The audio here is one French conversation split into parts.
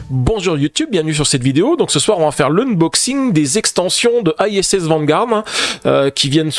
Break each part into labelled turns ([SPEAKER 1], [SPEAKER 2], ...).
[SPEAKER 1] Bonjour YouTube, bienvenue sur cette vidéo. Donc ce soir on va faire l'unboxing des extensions de ISS Vanguard qui viennent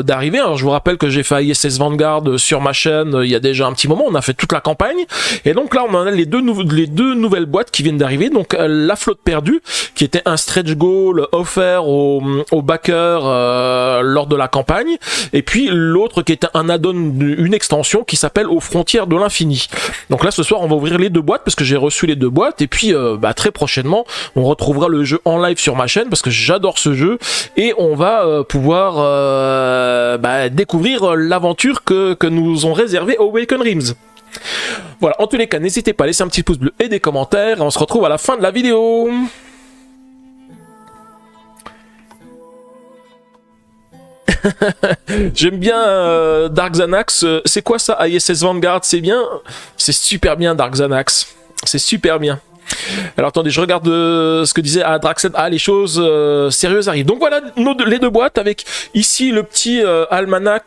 [SPEAKER 1] d'arriver. Alors je vous rappelle que j'ai fait ISS Vanguard sur ma chaîne il y a déjà un petit moment, on a fait toute la campagne. Et donc là on en a les deux nouvelles boîtes qui viennent d'arriver. Donc la flotte perdue qui était un stretch goal offert aux backers lors de la campagne. Et puis l'autre qui était un add-on, une extension qui s'appelle Aux frontières de l'infini. Donc là ce soir on va ouvrir les deux boîtes parce que j'ai reçu les deux boîtes et puis très prochainement on retrouvera le jeu en live sur ma chaîne parce que j'adore ce jeu et on va pouvoir découvrir l'aventure que nous ont réservé Awaken Realms. Voilà, en tous les cas n'hésitez pas à laisser un petit pouce bleu et des commentaires et on se retrouve à la fin de la vidéo. J'aime bien Dark Xanax. C'est quoi ça, ISS Vanguard? C'est bien, c'est super bien Dark Xanax. C'est super bien. Alors attendez, je regarde ce que disait Draxen. Ah, les choses sérieuses arrivent. Donc voilà les deux boîtes avec ici le petit almanach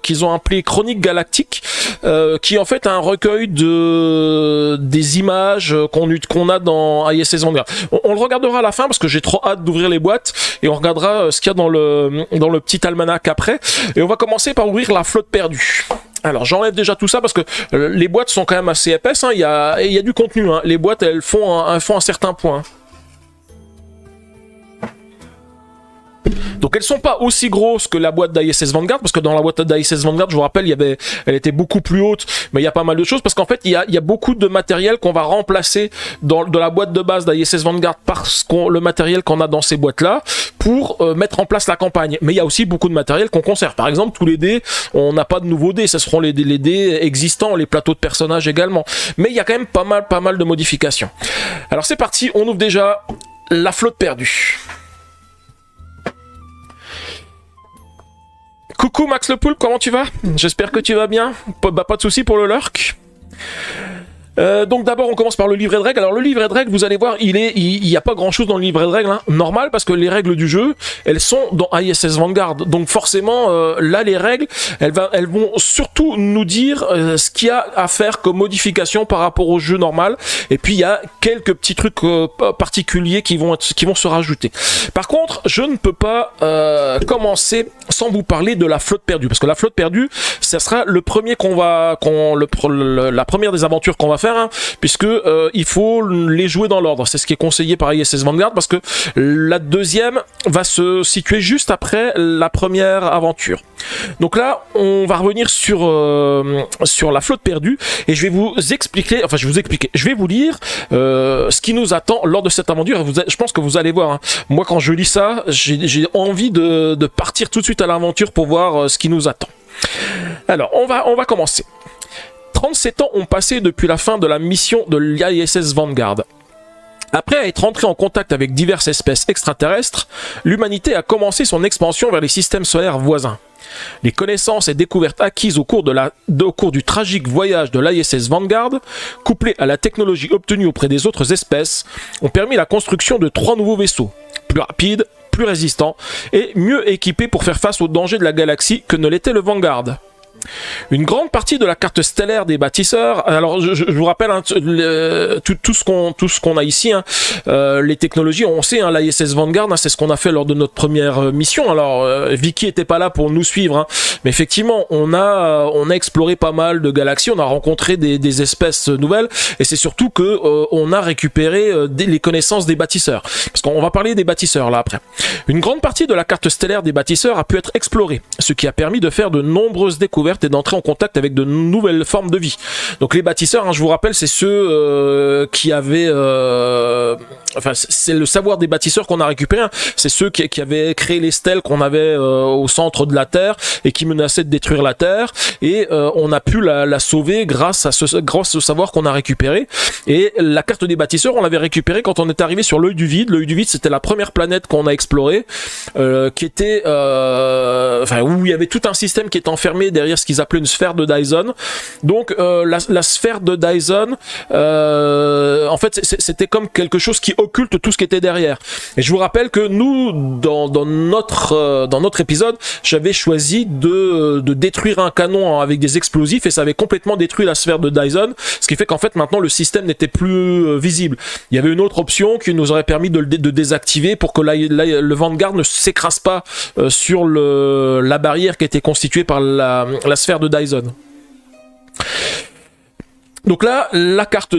[SPEAKER 1] qu'ils ont appelé Chronique Galactique, qui est en fait un recueil des images qu'on a dans ISS Vanguard. On le regardera à la fin parce que j'ai trop hâte d'ouvrir les boîtes et on regardera ce qu'il y a dans le petit almanach après. Et on va commencer par ouvrir la flotte perdue. Alors j'enlève déjà tout ça parce que les boîtes sont quand même assez épaisses, hein. Il y a du contenu, hein. Les boîtes elles font un certain point. Donc elles sont pas aussi grosses que la boîte d'ISS Vanguard, parce que dans la boîte d'ISS Vanguard, je vous rappelle, elle était beaucoup plus haute, mais il y a pas mal de choses, parce qu'en fait, il y a beaucoup de matériel qu'on va remplacer de la boîte de base d'ISS Vanguard par le matériel qu'on a dans ces boîtes-là, pour mettre en place la campagne. Mais il y a aussi beaucoup de matériel qu'on conserve. Par exemple, tous les dés, on n'a pas de nouveaux dés, ce seront les dés existants, les plateaux de personnages également. Mais il y a quand même pas mal de modifications. Alors c'est parti, on ouvre déjà la flotte perdue. Coucou Max Le Poulpe, comment tu vas? J'espère que tu vas bien. Pas de soucis pour le lurk. Donc d'abord on commence par le livret de règles. Alors le livret de règles, vous allez voir, il y a pas grand chose dans le livret de règles, hein. Normal, parce que les règles du jeu elles sont dans ISS Vanguard, donc forcément là les règles elles vont surtout nous dire ce qu'il y a à faire comme modification par rapport au jeu normal, et puis il y a quelques petits trucs particuliers qui vont se rajouter. Par contre je ne peux pas commencer sans vous parler de la flotte perdue, parce que la flotte perdue ça sera le premier la première des aventures qu'on va faire, hein, puisque il faut les jouer dans l'ordre. C'est ce qui est conseillé par ISS Vanguard, parce que la deuxième va se situer juste après la première aventure. Donc là, on va revenir sur la flotte perdue, et je vais vous expliquer, je vais vous lire ce qui nous attend lors de cette aventure. Je pense que vous allez voir, hein. Moi quand je lis ça, j'ai envie de partir tout de suite à l'aventure pour voir ce qui nous attend. Alors, on va commencer. 37 ans ont passé depuis la fin de la mission de l'ISS Vanguard. Après être entré en contact avec diverses espèces extraterrestres, l'humanité a commencé son expansion vers les systèmes solaires voisins. Les connaissances et découvertes acquises au cours du tragique voyage de l'ISS Vanguard, couplées à la technologie obtenue auprès des autres espèces, ont permis la construction de 3 nouveaux vaisseaux, plus rapides, plus résistants et mieux équipés pour faire face aux dangers de la galaxie que ne l'était le Vanguard. Une grande partie de la carte stellaire des bâtisseurs, alors je vous rappelle, hein, tout ce qu'on a ici, hein, les technologies, on sait, hein, l'ISS Vanguard, hein, c'est ce qu'on a fait lors de notre première mission. Alors Vicky était pas là pour nous suivre, hein, mais effectivement on a exploré pas mal de galaxies, on a rencontré des espèces nouvelles, et c'est surtout que on a récupéré les connaissances des bâtisseurs, parce qu'on va parler des bâtisseurs là après. Une grande partie de la carte stellaire des bâtisseurs a pu être explorée, ce qui a permis de faire de nombreuses découvertes et d'entrer en contact avec de nouvelles formes de vie. Donc les bâtisseurs, hein, je vous rappelle, c'est ceux qui avaient... c'est le savoir des bâtisseurs qu'on a récupéré, hein. C'est ceux qui avaient créé les stèles qu'on avait au centre de la Terre et qui menaçaient de détruire la Terre, et on a pu la sauver grâce au savoir qu'on a récupéré. Et la carte des bâtisseurs, on l'avait récupérée quand on est arrivé sur l'œil du vide. L'œil du vide, c'était la première planète qu'on a explorée, qui était... où il y avait tout un système qui était enfermé derrière ce qu'ils appelaient une sphère de Dyson. Donc la sphère de Dyson, en fait, c'était comme quelque chose qui occulte tout ce qui était derrière. Et je vous rappelle que nous, dans notre épisode, j'avais choisi de détruire un canon avec des explosifs et ça avait complètement détruit la sphère de Dyson, ce qui fait qu'en fait maintenant le système n'était plus visible. Il y avait une autre option qui nous aurait permis de désactiver pour que le Vanguard ne s'écrase pas sur la barrière qui était constituée par la sphère de Dyson. Donc là, la carte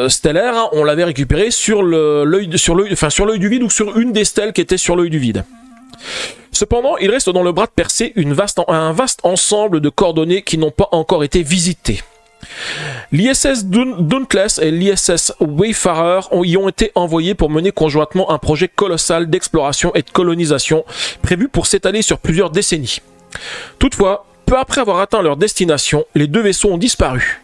[SPEAKER 1] stellaire, hein, on l'avait récupérée sur l'œil du vide ou sur une des stèles qui était sur l'œil du vide. Cependant, il reste dans le bras de Persée un vaste ensemble de coordonnées qui n'ont pas encore été visitées. L'ISS Dauntless et l'ISS Wayfarer y ont été envoyés pour mener conjointement un projet colossal d'exploration et de colonisation prévu pour s'étaler sur plusieurs décennies. Toutefois, peu après avoir atteint leur destination, les deux vaisseaux ont disparu.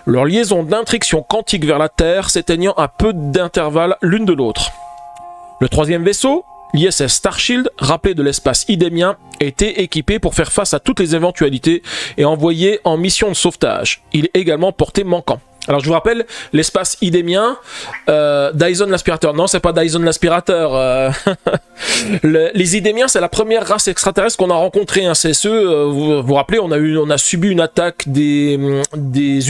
[SPEAKER 1] Leur liaison d'intriction quantique vers la Terre s'éteignant à peu d'intervalle l'une de l'autre. Le troisième vaisseau, l'ISS Starshield, rappelé de l'espace idémien, était équipé pour faire face à toutes les éventualités et envoyé en mission de sauvetage. Il est également porté manquant. Alors je vous rappelle, l'espace idémien, Dyson l'aspirateur. Non, c'est pas Dyson l'aspirateur. Les idémiens, c'est la première race extraterrestre qu'on a rencontrée. Hein. C'est ceux, vous vous rappelez, on a subi une attaque des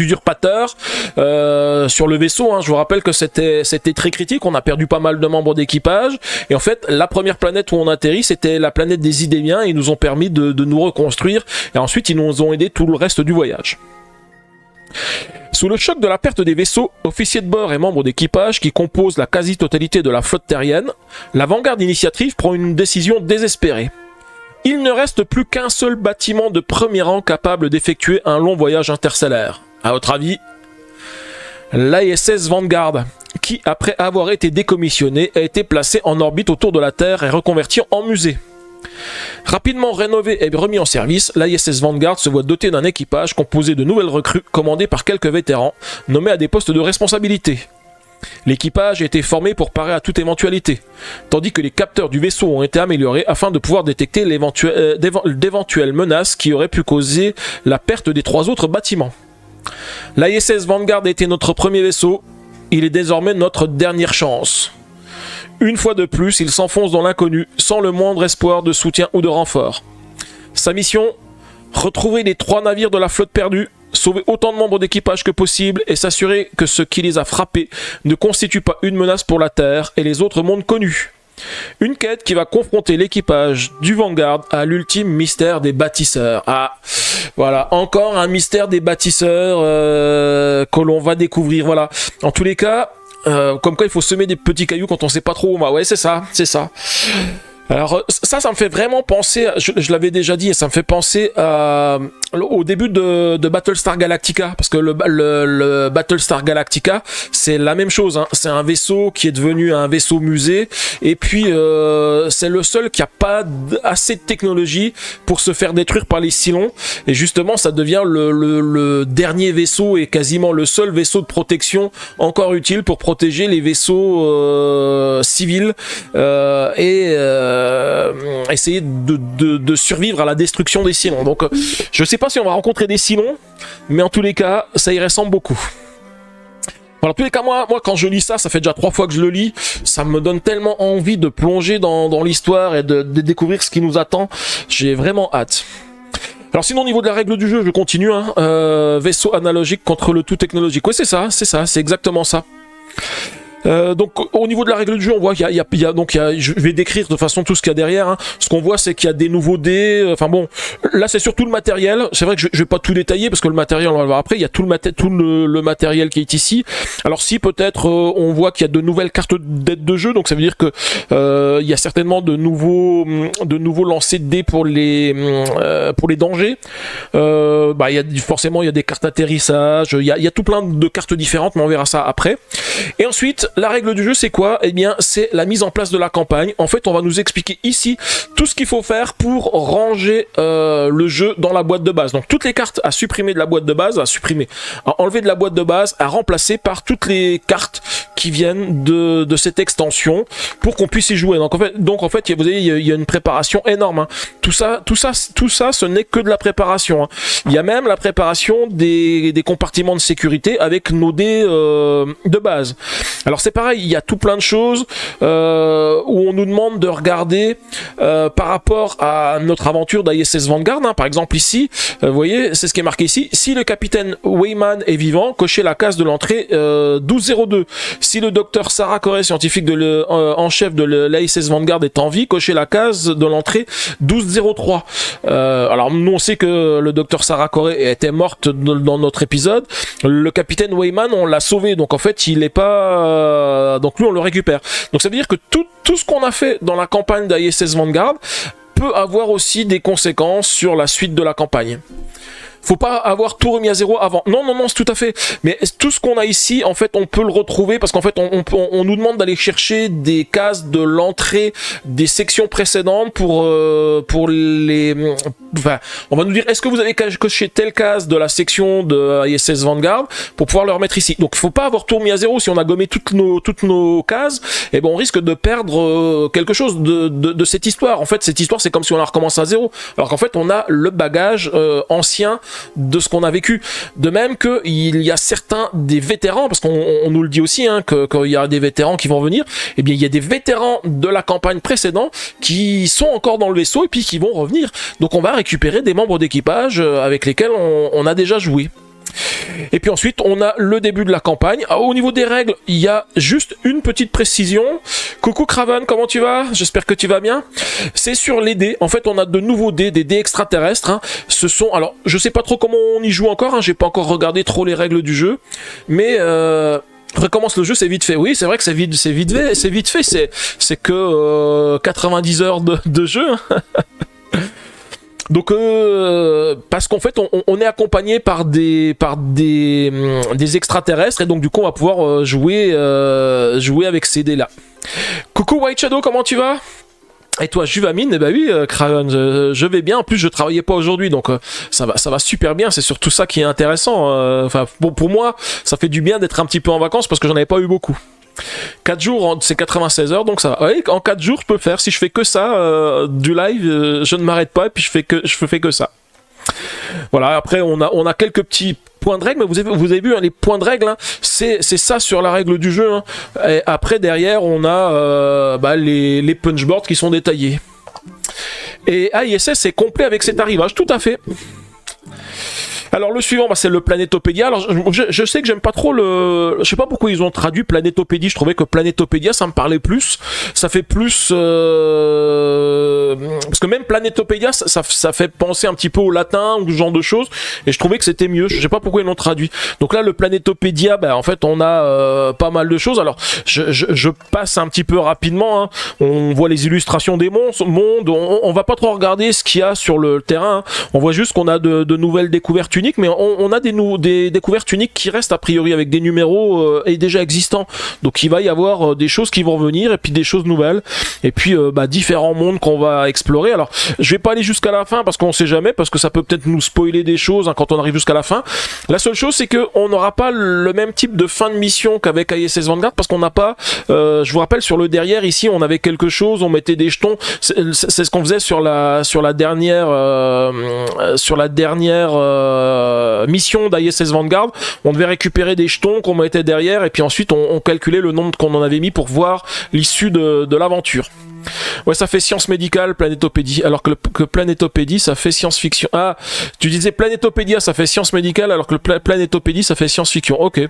[SPEAKER 1] usurpateurs sur le vaisseau. Hein. Je vous rappelle que c'était très critique. On a perdu pas mal de membres d'équipage. Et en fait, la première planète où on atterrit, c'était la planète des idémiens. Ils nous ont permis de nous reconstruire. Et ensuite, ils nous ont aidé tout le reste du voyage. Sous le choc de la perte des vaisseaux, officiers de bord et membres d'équipage qui composent la quasi-totalité de la flotte terrienne, la Vanguard initiative prend une décision désespérée. Il ne reste plus qu'un seul bâtiment de premier rang capable d'effectuer un long voyage interstellaire. À votre avis, l'ISS Vanguard, qui, après avoir été décommissionné, a été placé en orbite autour de la Terre et reconverti en musée. Rapidement rénové et remis en service, l'ISS Vanguard se voit doté d'un équipage composé de nouvelles recrues commandées par quelques vétérans, nommés à des postes de responsabilité. L'équipage a été formé pour parer à toute éventualité, tandis que les capteurs du vaisseau ont été améliorés afin de pouvoir détecter d'éventuelles menaces qui auraient pu causer la perte des 3 autres bâtiments. L'ISS Vanguard a été notre premier vaisseau, il est désormais notre dernière chance. Une fois de plus, il s'enfonce dans l'inconnu, sans le moindre espoir de soutien ou de renfort. Sa mission, retrouver les 3 navires de la flotte perdue, sauver autant de membres d'équipage que possible et s'assurer que ce qui les a frappés ne constitue pas une menace pour la Terre et les autres mondes connus. Une quête qui va confronter l'équipage du Vanguard à l'ultime mystère des bâtisseurs. Ah, voilà, encore un mystère des bâtisseurs que l'on va découvrir. Voilà, en tous les cas... comme quoi il faut semer des petits cailloux quand on sait pas trop où on va. Ouais, c'est ça. Alors ça me fait vraiment penser, je l'avais déjà dit, et ça me fait penser au début de Battlestar Galactica, parce que le Battlestar Galactica, c'est la même chose, hein. C'est un vaisseau qui est devenu un vaisseau musée, et puis c'est le seul qui a pas assez de technologie pour se faire détruire par les Cylons, et justement ça devient le dernier vaisseau et quasiment le seul vaisseau de protection encore utile pour protéger les vaisseaux civils et essayer de survivre à la destruction des Cylons. Donc je sais pas si on va rencontrer des Cylons, mais en tous les cas ça y ressemble beaucoup. Alors, en tous les cas, moi quand je lis ça fait déjà 3 fois que je le lis, ça me donne tellement envie de plonger dans l'histoire et de découvrir ce qui nous attend. J'ai vraiment hâte. Alors sinon, au niveau de la règle du jeu, je continue, hein. Vaisseau analogique contre le tout technologique. Oui, c'est ça, c'est exactement ça. Donc au niveau de la règle du jeu, on voit qu'il y a je vais décrire de façon tout ce qu'il y a derrière, hein. Ce qu'on voit, c'est qu'il y a des nouveaux dés, enfin bon, là c'est surtout le matériel. C'est vrai que je vais pas tout détailler parce que le matériel on va le voir après. Il y a tout le matériel qui est ici. Alors si peut-être on voit qu'il y a de nouvelles cartes d'aide de jeu, donc ça veut dire que il y a certainement de nouveaux lancers de dés pour les dangers. Forcément il y a des cartes atterrissage, il y a tout plein de cartes différentes, mais on verra ça après. Et ensuite, la règle du jeu, c'est quoi? Eh bien, c'est la mise en place de la campagne. En fait, on va nous expliquer ici tout ce qu'il faut faire pour ranger le jeu dans la boîte de base. Donc, toutes les cartes à supprimer de la boîte de base, à enlever de la boîte de base, à remplacer par toutes les cartes qui viennent de cette extension pour qu'on puisse y jouer. Donc en fait, vous voyez, il y a une préparation énorme. Hein. Tout ça, ce n'est que de la préparation. Hein. Il y a même la préparation des compartiments de sécurité avec nos dés de base. Alors c'est pareil, il y a tout plein de choses où on nous demande de regarder par rapport à notre aventure d'ISS Vanguard. Hein. Par exemple ici, vous voyez, c'est ce qui est marqué ici. Si le capitaine Weyman est vivant, cochez la case de l'entrée 1202. Si le docteur Sarah Corey, scientifique en chef de l'ISS Vanguard, est en vie, cochez la case de l'entrée 1203. Alors nous on sait que le docteur Sarah Corey était morte dans notre épisode. Le capitaine Weyman, on l'a sauvé, donc en fait il est pas... donc lui on le récupère. Donc ça veut dire que tout ce qu'on a fait dans la campagne d'ISS Vanguard peut avoir aussi des conséquences sur la suite de la campagne. Faut pas avoir tout remis à zéro avant. Non, c'est tout à fait. Mais tout ce qu'on a ici, en fait, on peut le retrouver parce qu'en fait, on nous demande d'aller chercher des cases de l'entrée des sections précédentes pour les... Enfin, on va nous dire, est-ce que vous avez coché telle case de la section de ISS Vanguard pour pouvoir le remettre ici. Donc, faut pas avoir tout remis à zéro. Si on a gommé toutes nos cases, eh ben, on risque de perdre quelque chose de cette histoire. En fait, cette histoire, c'est comme si on la recommence à zéro. Alors qu'en fait, on a le bagage ancien de ce qu'on a vécu. De même qu'il y a certains des vétérans, parce qu'on nous le dit aussi, hein, qu'il y a des vétérans qui vont venir, eh bien il y a des vétérans de la campagne précédente qui sont encore dans le vaisseau et puis qui vont revenir. Donc on va récupérer des membres d'équipage avec lesquels on a déjà joué. Et puis ensuite, on a le début de la campagne. Au niveau des règles, il y a juste une petite précision. Coucou Craven, comment tu vas? J'espère que tu vas bien. C'est sur les dés. En fait, on a de nouveaux dés, des dés extraterrestres. Hein. Ce sont... Alors, je sais pas trop comment on y joue encore. Hein. J'ai pas encore regardé trop les règles du jeu. Mais... recommence le jeu, c'est vite fait. Oui, c'est vrai que c'est vite fait. C'est que 90 heures de jeu. Donc parce qu'en fait on est accompagné par des extraterrestres et donc du coup on va pouvoir jouer avec ces dés là. Coucou White Shadow, comment tu vas? Et toi Juvamine? Eh ben oui, Crayon, je vais bien. En plus je travaillais pas aujourd'hui, donc ça va super bien. C'est surtout ça qui est intéressant. Enfin pour moi ça fait du bien d'être un petit peu en vacances parce que j'en avais pas eu beaucoup. 4 jours, c'est 96 heures, donc ça va. Oui, en 4 jours, je peux faire. Si je fais que ça, du live, je ne m'arrête pas et puis je fais que ça. Voilà, après, on a quelques petits points de règle, mais vous avez vu, hein, les points de règle, hein, c'est ça sur la règle du jeu. Hein. Et après, derrière, on a les punchboards qui sont détaillés. Et ISS est complet avec cet arrivage, tout à fait. Alors le suivant, c'est le Planétopédia. Alors je sais que j'aime pas trop je sais pas pourquoi ils ont traduit Planétopédie. Je trouvais que Planétopédia ça me parlait plus. Ça fait plus parce que même Planétopédia ça fait penser un petit peu au latin ou ce genre de choses. Et je trouvais que c'était mieux. Je sais pas pourquoi ils l'ont traduit. Donc là le Planétopédia, en fait on a pas mal de choses. Alors je passe un petit peu rapidement. Hein. On voit les illustrations des mondes. On va pas trop regarder ce qu'il y a sur le terrain. Hein. On voit juste qu'on a de nouvelles découvertes uniques, mais on a des découvertes uniques qui restent a priori avec des numéros déjà existants. Donc il va y avoir des choses qui vont revenir et puis des choses nouvelles et puis différents mondes qu'on va explorer. Alors je vais pas aller jusqu'à la fin parce qu'on sait jamais, parce que ça peut peut-être nous spoiler des choses hein, quand on arrive jusqu'à la fin. La seule chose c'est que on n'aura pas le même type de fin de mission qu'avec ISS Vanguard parce qu'on n'a pas je vous rappelle sur le derrière ici on avait quelque chose, on mettait des jetons, c'est ce qu'on faisait sur la dernière mission d'ISS Vanguard. On devait récupérer des jetons qu'on mettait derrière et puis ensuite on calculait le nombre qu'on en avait mis pour voir l'issue de l'aventure. Ouais, ça fait science médicale, Planétopédie, alors que Planétopédie, ça fait science-fiction. Ah, tu disais Planétopédia, ça fait science médicale, alors que Planétopédie, ça fait science-fiction. Ok.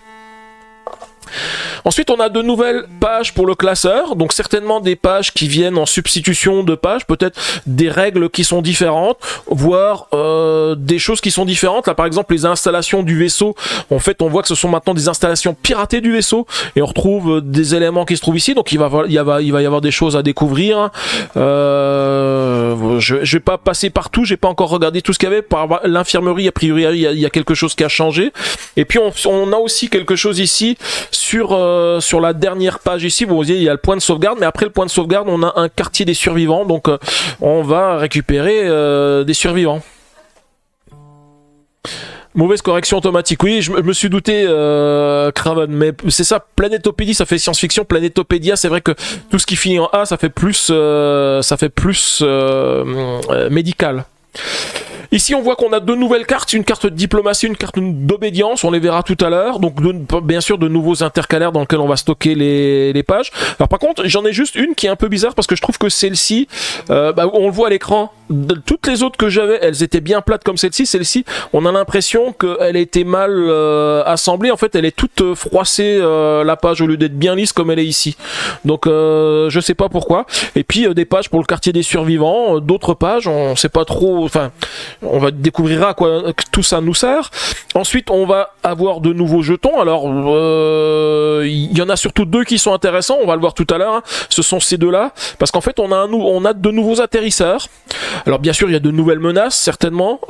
[SPEAKER 1] Ensuite, on a de nouvelles pages pour le classeur, donc certainement des pages qui viennent en substitution de pages, peut-être des règles qui sont différentes, voire des choses qui sont différentes. Là, par exemple, les installations du vaisseau, en fait, on voit que ce sont maintenant des installations piratées du vaisseau, et on retrouve des éléments qui se trouvent ici, donc il va y avoir des choses à découvrir. Je vais pas passer partout, j'ai pas encore regardé tout ce qu'il y avait. Par l'infirmerie, a priori, il y a quelque chose qui a changé. Et puis, on a aussi quelque chose ici sur la dernière page ici, vous voyez, il y a le point de sauvegarde, mais après le point de sauvegarde, on a un quartier des survivants, donc on va récupérer des survivants. Mauvaise correction automatique. Oui, je me suis douté, Craven, mais c'est ça. Planétopédie, ça fait science-fiction. Planétopédia, c'est vrai que tout ce qui finit en A, ça fait plus médical. Ici, on voit qu'on a deux nouvelles cartes, une carte de diplomatie, une carte d'obédience, on les verra tout à l'heure. Donc, bien sûr, de nouveaux intercalaires dans lesquels on va stocker les pages. Alors, par contre, j'en ai juste une qui est un peu bizarre parce que je trouve que celle-ci, on le voit à l'écran, toutes les autres que j'avais, elles étaient bien plates comme celle-ci. Celle-ci, on a l'impression qu'elle était mal assemblée. En fait, elle est toute froissée, la page, au lieu d'être bien lisse comme elle est ici. Donc, je sais pas pourquoi. Et puis, des pages pour le quartier des survivants, d'autres pages, on sait pas trop, enfin, on va découvrir à quoi tout ça nous sert. Ensuite, on va avoir de nouveaux jetons. Alors, il y en a surtout deux qui sont intéressants. On va le voir tout à l'heure. Hein. Ce sont ces deux-là, parce qu'en fait, on a de nouveaux atterrisseurs. Alors, bien sûr, il y a de nouvelles menaces, certainement,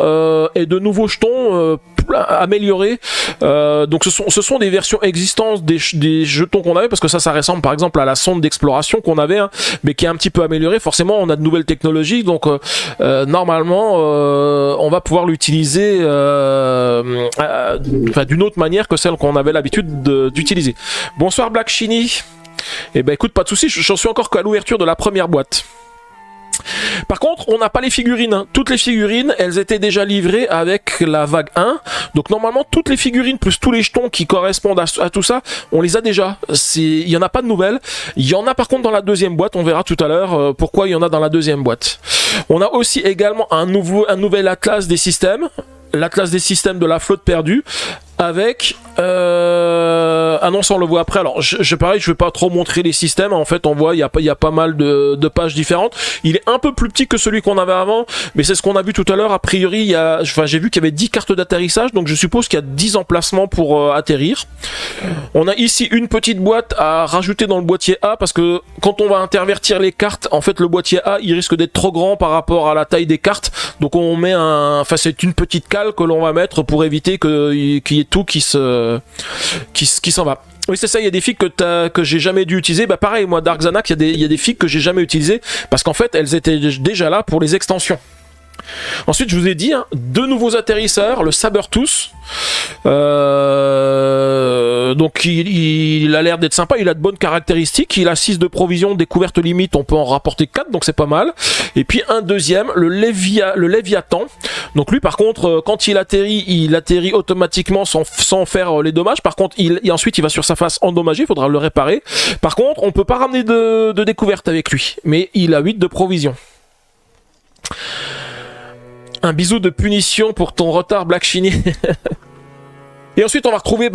[SPEAKER 1] et de nouveaux jetons améliorés. Donc, ce sont des versions existantes des jetons qu'on avait, parce que ça ressemble, par exemple, à la sonde d'exploration qu'on avait, hein, mais qui est un petit peu améliorée. Forcément, on a de nouvelles technologies, donc normalement, on va pouvoir l'utiliser d'une autre manière que celle qu'on avait l'habitude d'utiliser. Bonsoir Black Shiny. Eh ben écoute, pas de soucis, j'en suis encore qu'à l'ouverture de la première boîte. Par contre, on n'a pas les figurines. Hein. Toutes les figurines, elles étaient déjà livrées avec la vague 1. Donc normalement, toutes les figurines plus tous les jetons qui correspondent à tout ça, on les a déjà. Il n'y en a pas de nouvelles. Il y en a par contre dans la deuxième boîte. On verra tout à l'heure pourquoi il y en a dans la deuxième boîte. On a aussi également un nouvel atlas des systèmes. L'atlas des systèmes de la flotte perdue. Avec ah non, ça on le voit après. Alors pareil, je vais pas trop montrer les systèmes. En fait, on voit il y a pas mal de pages différentes. Il est un peu plus petit que celui qu'on avait avant, mais c'est ce qu'on a vu tout à l'heure. A priori, j'ai vu qu'il y avait 10 cartes d'atterrissage, donc je suppose qu'il y a 10 emplacements pour atterrir. On a ici une petite boîte à rajouter dans le boîtier A, parce que quand on va intervertir les cartes, en fait le boîtier A il risque d'être trop grand par rapport à la taille des cartes. Donc on met c'est une petite cale que l'on va mettre pour éviter qu'il y ait tout qui s'en va. Oui, c'est ça, il y a des figues que j'ai jamais dû utiliser. Bah pareil, moi Dark Zanac, il y a des figues que j'ai jamais utilisées parce qu'en fait elles étaient déjà là pour les extensions. Ensuite, je vous ai dit, hein, deux nouveaux atterrisseurs, le Sabertooth. Donc il a l'air d'être sympa, il a de bonnes caractéristiques, il a 6 de provision, découverte limite, on peut en rapporter 4, donc c'est pas mal. Et puis un deuxième, le Léviathan. Donc lui par contre, quand il atterrit automatiquement sans faire les dommages. Par contre, ensuite il va sur sa face endommagée, il faudra le réparer. Par contre, on peut pas ramener de découverte avec lui, mais il a 8 de provision. Un bisou de punition pour ton retard, Black Shiny. Et ensuite, on va retrouver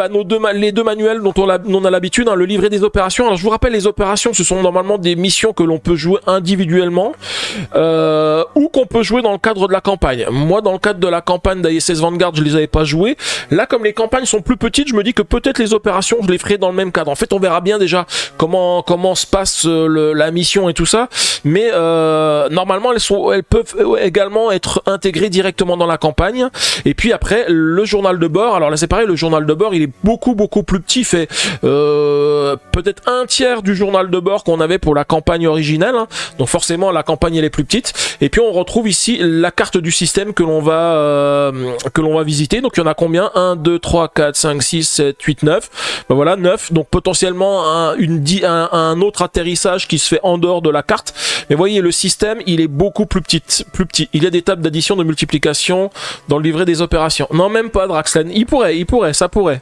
[SPEAKER 1] les deux manuels dont on a l'habitude, hein, le livret des opérations. Alors, je vous rappelle, les opérations, ce sont normalement des missions que l'on peut jouer individuellement ou qu'on peut jouer dans le cadre de la campagne. Moi, dans le cadre de la campagne d'ISS Vanguard, je les avais pas jouées. Là, comme les campagnes sont plus petites, je me dis que peut-être les opérations, je les ferai dans le même cadre. En fait, on verra bien déjà comment se passe la mission et tout ça. Mais normalement, elles peuvent également être intégrées directement dans la campagne. Et puis après, le journal de bord. Alors là, c'est pareil. Le journal de bord, il est beaucoup plus petit, fait peut-être un tiers du journal de bord qu'on avait pour la campagne originelle, hein. Donc forcément la campagne elle est plus petite. Et puis on retrouve ici la carte du système que l'on va visiter. Donc il y en a combien? 1, 2, 3, 4, 5, 6, 7, 8, 9. Ben voilà, 9. Donc potentiellement un autre atterrissage qui se fait en dehors de la carte. Mais voyez, le système il est beaucoup plus petit. Il y a des tables d'addition, de multiplication dans le livret des opérations. Non, même pas Draxlen. Ça pourrait.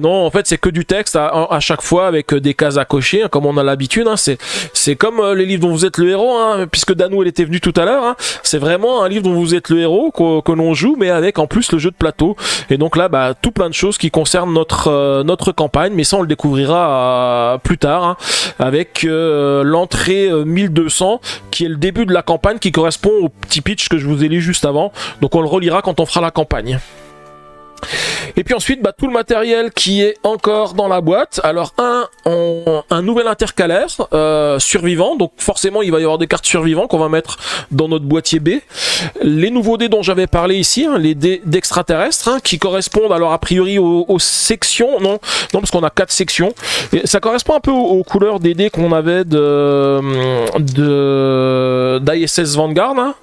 [SPEAKER 1] Non, en fait, c'est que du texte à chaque fois avec des cases à cocher, hein, comme on a l'habitude. Hein. C'est comme les livres dont vous êtes le héros, hein, puisque Danou elle était venue tout à l'heure. Hein. C'est vraiment un livre dont vous êtes le héros que l'on joue, mais avec en plus le jeu de plateau. Et donc là, tout plein de choses qui concernent notre campagne, mais ça on le découvrira plus tard, hein, avec l'entrée 1200, qui est le début de la campagne, qui correspond au petit pitch que je vous ai lu juste avant. Donc on le relira quand on fera la campagne. Et puis ensuite, tout le matériel qui est encore dans la boîte. Alors un nouvel intercalaire survivant, donc forcément il va y avoir des cartes survivantes qu'on va mettre dans notre boîtier B. Les nouveaux dés dont j'avais parlé ici, les dés d'extraterrestres, qui correspondent alors a priori aux sections, non parce qu'on a 4 sections. Et ça correspond un peu aux couleurs des dés qu'on avait d'ISS Vanguard,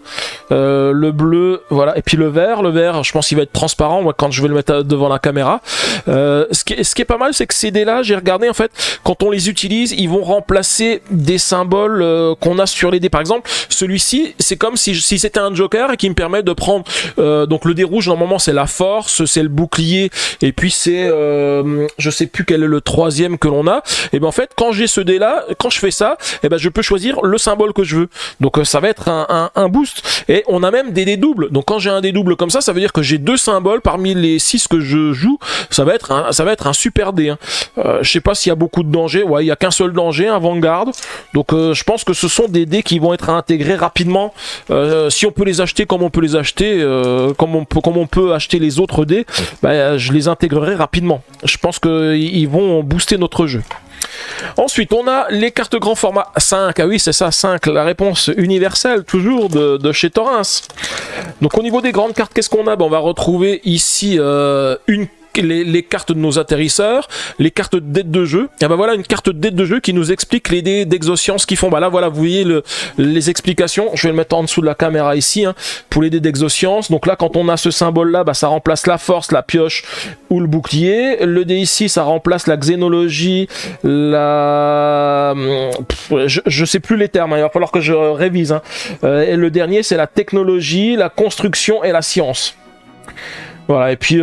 [SPEAKER 1] le bleu, voilà, et puis le vert, je pense qu'il va être transparent, moi, quand je vais le mettre devant la caméra. Ce qui est pas mal, c'est que ces dés-là, j'ai regardé, en fait, quand on les utilise, ils vont remplacer des symboles qu'on a sur les dés. Par exemple, celui-ci, c'est comme si c'était un joker et qui me permet de prendre, donc le dé rouge, normalement, c'est la force, c'est le bouclier, et puis c'est, je sais plus quel est le troisième que l'on a. Et ben en fait, quand j'ai ce dé-là, quand je fais ça, et ben je peux choisir le symbole que je veux. Donc ça va être un boost. Et on a même des dés doubles. Donc quand j'ai un dé double comme ça veut dire que j'ai 2 symboles parmi les 6 que je joue. Ça va être un super dé. Je sais pas s'il y a beaucoup de dangers. Ouais, il y a qu'un seul danger, un Vanguard. Donc je pense que ce sont des dés qui vont être intégrés rapidement. Si on peut les acheter comme on peut les acheter, comme on peut acheter les autres dés, je les intégrerai rapidement. Je pense qu'ils vont booster notre jeu. Ensuite, on a les cartes grand format 5. Ah oui, c'est ça, 5, la réponse universelle, toujours de chez Thorens. Donc au niveau des grandes cartes, qu'est-ce qu'on a? On va retrouver ici les cartes de nos atterrisseurs, les cartes d'aide de jeu. Et voilà une carte d'aide de jeu qui nous explique les dés d'exoscience qu'ils font. Là, voilà, vous voyez les explications. Je vais le mettre en dessous de la caméra ici, pour les dés d'exoscience. Donc là, quand on a ce symbole-là, ça remplace la force, la pioche ou le bouclier. Le dé ici, ça remplace la xénologie, je sais plus les termes, il va falloir que je révise. Et le dernier, c'est la technologie, la construction et la science. Voilà, et puis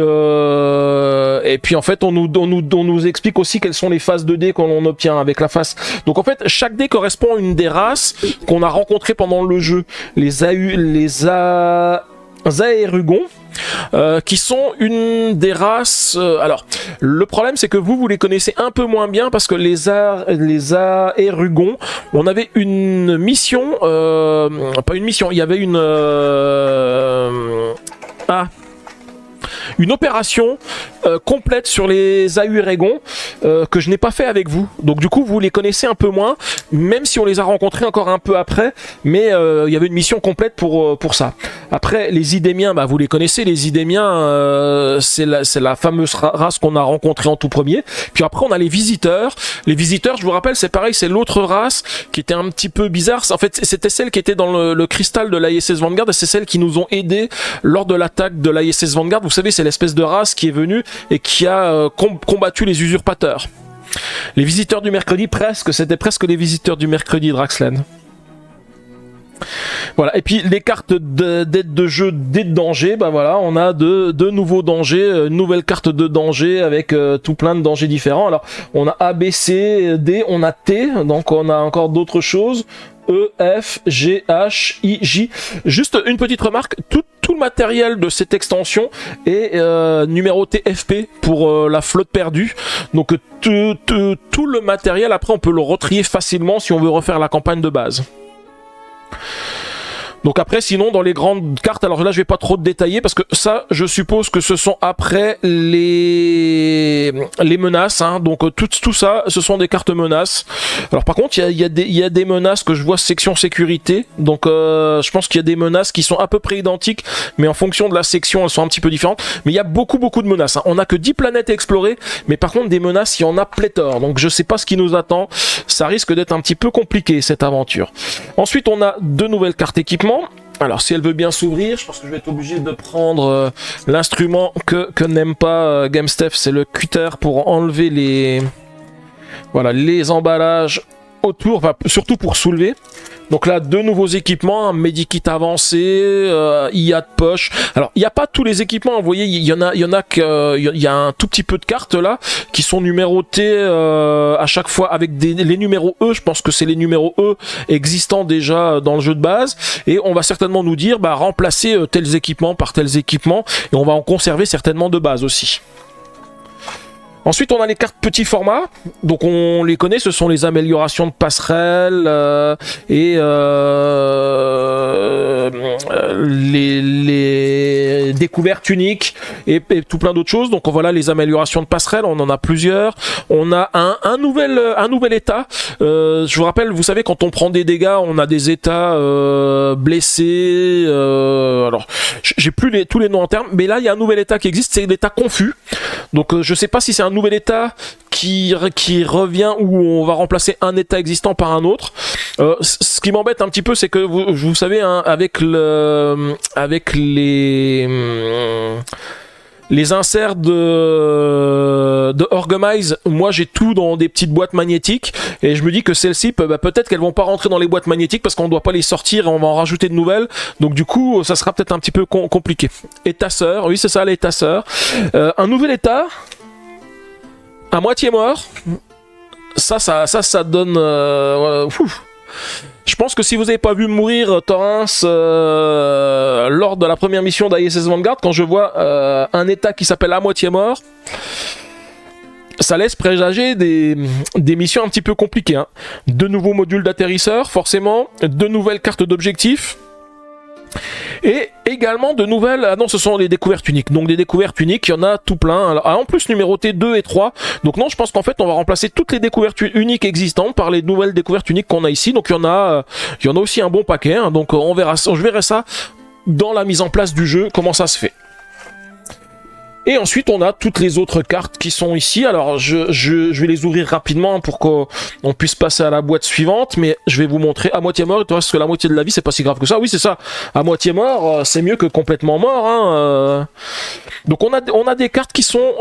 [SPEAKER 1] en fait on nous explique aussi quelles sont les phases de dés qu'on obtient avec la face. Donc en fait chaque dé correspond à une des races qu'on a rencontrées pendant le jeu. Les Aérugons, qui sont une des races. Alors, le problème, c'est que vous les connaissez un peu moins bien parce que les Aérugons, on avait une mission, pas une mission, il y avait une opération complète sur les Aérugons que je n'ai pas fait avec vous. Donc du coup, vous les connaissez un peu moins, même si on les a rencontrés encore un peu après, mais il y avait une mission complète pour ça. Après, les Idémiens, vous les connaissez, les Idémiens, c'est la fameuse race qu'on a rencontrée en tout premier. Puis après, on a les visiteurs. Les visiteurs, je vous rappelle, c'est pareil, c'est l'autre race qui était un petit peu bizarre. En fait, c'était celle qui était dans le cristal de l'ISS Vanguard, et c'est celle qui nous ont aidés lors de l'attaque de l'ISS Vanguard. Vous savez, c'est l'espèce de race qui est venue et qui a combattu les usurpateurs. Les visiteurs du mercredi, c'était presque les visiteurs du mercredi, Draxlen. Voilà, et puis les cartes d'aide de jeu, d'aide de danger, voilà, on a deux nouveaux dangers, une nouvelle carte de danger avec tout plein de dangers différents. Alors, on a A, B, C, D, on a T, donc on a encore d'autres choses. E, F, G, H, I, J. Juste une petite remarque, tout le matériel de cette extension est numéroté FP pour la flotte perdue. Donc tout le matériel, après on peut le retrier facilement si on veut refaire la campagne de base. Donc après, sinon, dans les grandes cartes, alors là, je vais pas trop détailler parce que ça, je suppose que ce sont après les menaces. Donc tout ça, ce sont des cartes menaces. Alors par contre, il y a des menaces que je vois section sécurité. Donc je pense qu'il y a des menaces qui sont à peu près identiques, mais en fonction de la section, elles sont un petit peu différentes. Mais il y a beaucoup de menaces. On n'a que 10 planètes à explorer, mais par contre, des menaces, il y en a pléthore. Donc je sais pas ce qui nous attend. Ça risque d'être un petit peu compliqué, cette aventure. Ensuite, on a 2 nouvelles cartes équipement. Alors si elle veut bien s'ouvrir, je pense que je vais être obligé de prendre l'instrument que n'aime pas GameStep, c'est le cutter pour enlever les emballages autour, surtout pour soulever. Donc là, 2 nouveaux équipements, un medikit avancé, IA de poche. Alors, il n'y a pas tous les équipements, vous voyez, il y a un tout petit peu de cartes là, qui sont numérotées à chaque fois avec les numéros E, je pense que c'est les numéros E existants déjà dans le jeu de base, et on va certainement nous dire, remplacer tels équipements par tels équipements, et on va en conserver certainement de base aussi. Ensuite, on a les cartes petit format. Donc, on les connaît. Ce sont les améliorations de passerelles et les découvertes uniques et tout plein d'autres choses. Donc, voilà les améliorations de passerelles. On en a plusieurs. On a un nouvel état. Je vous rappelle, vous savez, quand on prend des dégâts, on a des états blessés. Alors, j'ai plus tous les noms en termes, mais là, il y a un nouvel état qui existe. C'est l'état confus. Donc, je sais pas si c'est un nouvel état qui revient où on va remplacer un état existant par un autre. Ce qui m'embête un petit peu, c'est que vous savez, hein, avec les inserts de Orgamize, moi j'ai tout dans des petites boîtes magnétiques et je me dis que celles-ci peut-être qu'elles vont pas rentrer dans les boîtes magnétiques parce qu'on doit pas les sortir et on va en rajouter de nouvelles, donc du coup ça sera peut-être un petit peu compliqué. Étasseur, oui c'est ça, l'étasseur. Un nouvel état à moitié mort, ça donne je pense que si vous n'avez pas vu mourir Torrens lors de la première mission d'ISS Vanguard, quand je vois un état qui s'appelle à moitié mort, ça laisse présager des missions un petit peu compliquées. Hein. De nouveaux modules d'atterrisseurs, forcément, de nouvelles cartes d'objectifs. Et également de nouvelles... Ah non, ce sont les découvertes uniques. Donc des découvertes uniques, il y en a tout plein. Alors, en plus numéroté 2 et 3. Donc non, je pense qu'en fait, on va remplacer toutes les découvertes uniques existantes par les nouvelles découvertes uniques qu'on a ici. Donc il y en a aussi un bon paquet. Hein. Donc je verrai ça dans la mise en place du jeu, comment ça se fait. Et ensuite, on a toutes les autres cartes qui sont ici. Alors, je vais les ouvrir rapidement pour qu'on puisse passer à la boîte suivante. Mais je vais vous montrer à moitié mort. Il te reste que la moitié de la vie, c'est pas si grave que ça. Oui, c'est ça. À moitié mort, c'est mieux que complètement mort. Hein. Donc, on a des cartes qui sont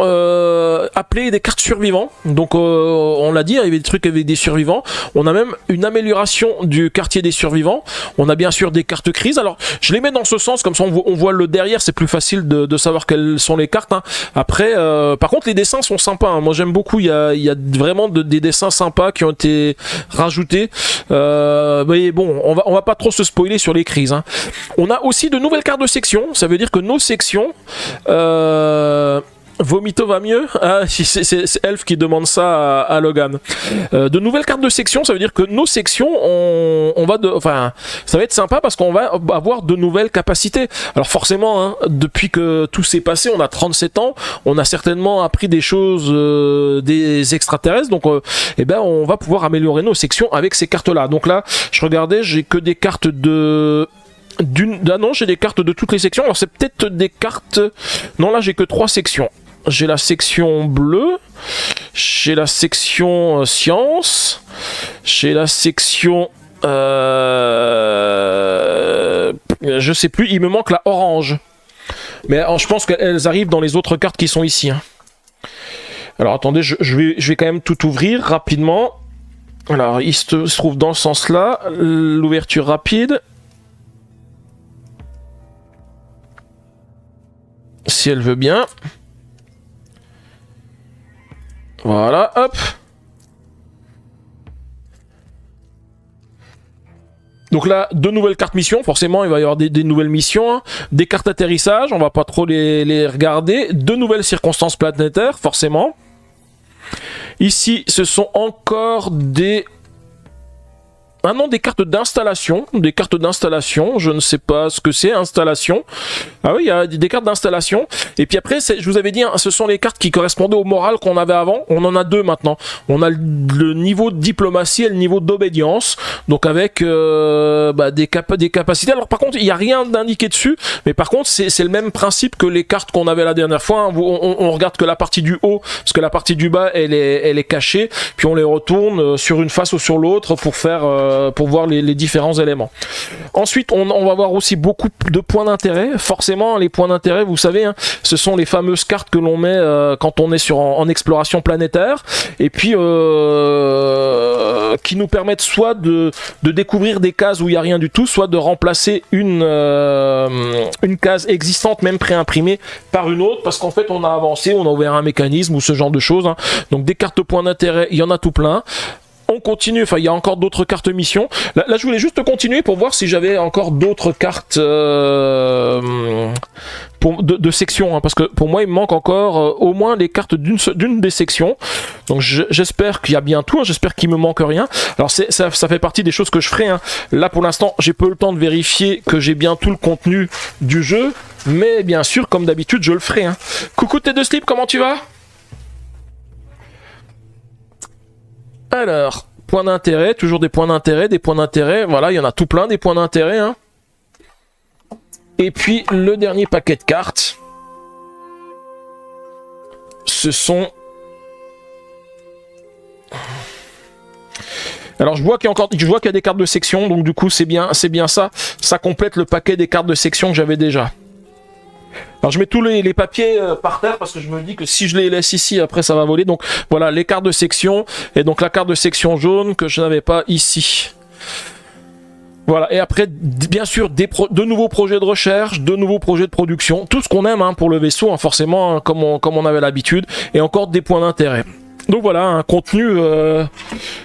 [SPEAKER 1] appelées des cartes survivants. Donc, on l'a dit, il y avait des trucs avec des survivants. On a même une amélioration du quartier des survivants. On a bien sûr des cartes crises. Alors, je les mets dans ce sens, comme ça on voit le derrière. C'est plus facile de savoir quelles sont les cartes. Après, par contre, les dessins sont sympas. Hein. Moi, j'aime beaucoup. Il y a vraiment des dessins sympas qui ont été rajoutés. Mais bon, on va pas trop se spoiler sur les crises. Hein. On a aussi de nouvelles cartes de section. Ça veut dire que nos sections... Vomito va mieux. Ah, c'est Elf qui demande ça à Logan. De nouvelles cartes de section, ça veut dire que nos sections, ça va être sympa parce qu'on va avoir de nouvelles capacités. Alors forcément, hein, depuis que tout s'est passé, on a 37 ans, on a certainement appris des choses des extraterrestres, donc on va pouvoir améliorer nos sections avec ces cartes-là. Donc là, je regardais, j'ai que des cartes non, j'ai des cartes de toutes les sections. Alors c'est peut-être des cartes... Non, là j'ai que 3 sections. J'ai la section bleue, j'ai la section science, j'ai la section... je sais plus, il me manque la orange. Mais je pense qu'elles arrivent dans les autres cartes qui sont ici. Hein. Alors attendez, je vais quand même tout ouvrir rapidement. Alors il se trouve dans ce sens-là, l'ouverture rapide. Si elle veut bien. Voilà, hop. Donc là, 2 nouvelles cartes missions, forcément il va y avoir des nouvelles missions, hein. Des cartes atterrissage, on va pas trop les regarder, 2 nouvelles circonstances planétaires, forcément. Ici, ce sont encore des... Ah non, des cartes d'installation, je ne sais pas ce que c'est, installation. Ah oui, il y a des cartes d'installation. Et puis après, je vous avais dit, hein, ce sont les cartes qui correspondaient au moral qu'on avait avant. On en a 2 maintenant. On a le niveau de diplomatie et le niveau d'obédience. Donc avec des capacités. Alors par contre, il n'y a rien d'indiqué dessus. Mais par contre, c'est le même principe que les cartes qu'on avait la dernière fois. Hein. On regarde que la partie du haut, parce que la partie du bas, elle est cachée. Puis on les retourne sur une face ou sur l'autre pour voir les différents éléments. Ensuite, on va voir aussi beaucoup de points d'intérêt. Forcément, les points d'intérêt, vous savez, hein, ce sont les fameuses cartes que l'on met quand on est en exploration planétaire, et puis qui nous permettent soit de découvrir des cases où il n'y a rien du tout, soit de remplacer une case existante, même préimprimée, par une autre, parce qu'en fait, on a avancé, on a ouvert un mécanisme ou ce genre de choses. Hein. Donc, des cartes points d'intérêt, il y en a tout plein. on continue, enfin il y a encore d'autres cartes missions. Là je voulais juste continuer pour voir si j'avais encore d'autres cartes de sections, hein, parce que pour moi il me manque encore au moins les cartes d'une des sections. Donc j'espère qu'il y a bien tout, hein, j'espère qu'il me manque rien. Alors ça fait partie des choses que je ferai, hein. Là pour l'instant j'ai peu le temps de vérifier que j'ai bien tout le contenu du jeu, mais bien sûr comme d'habitude je le ferai, hein. Coucou Tête de Slip, comment tu vas? Alors, points d'intérêt, toujours des points d'intérêt, voilà, il y en a tout plein des points d'intérêt, hein. Et puis, le dernier paquet de cartes, ce sont... Alors, je vois qu'il y a des cartes de section, donc du coup, c'est bien ça. Ça complète le paquet des cartes de section que j'avais déjà. Alors je mets tous les papiers par terre parce que je me dis que si je les laisse ici, après ça va voler. Donc voilà, les cartes de section et donc la carte de section jaune que je n'avais pas ici. Voilà, et après, bien sûr, de nouveaux projets de recherche, de nouveaux projets de production. Tout ce qu'on aime, hein, pour le vaisseau, hein, forcément, hein, comme on avait l'habitude. Et encore des points d'intérêt. Donc voilà, un contenu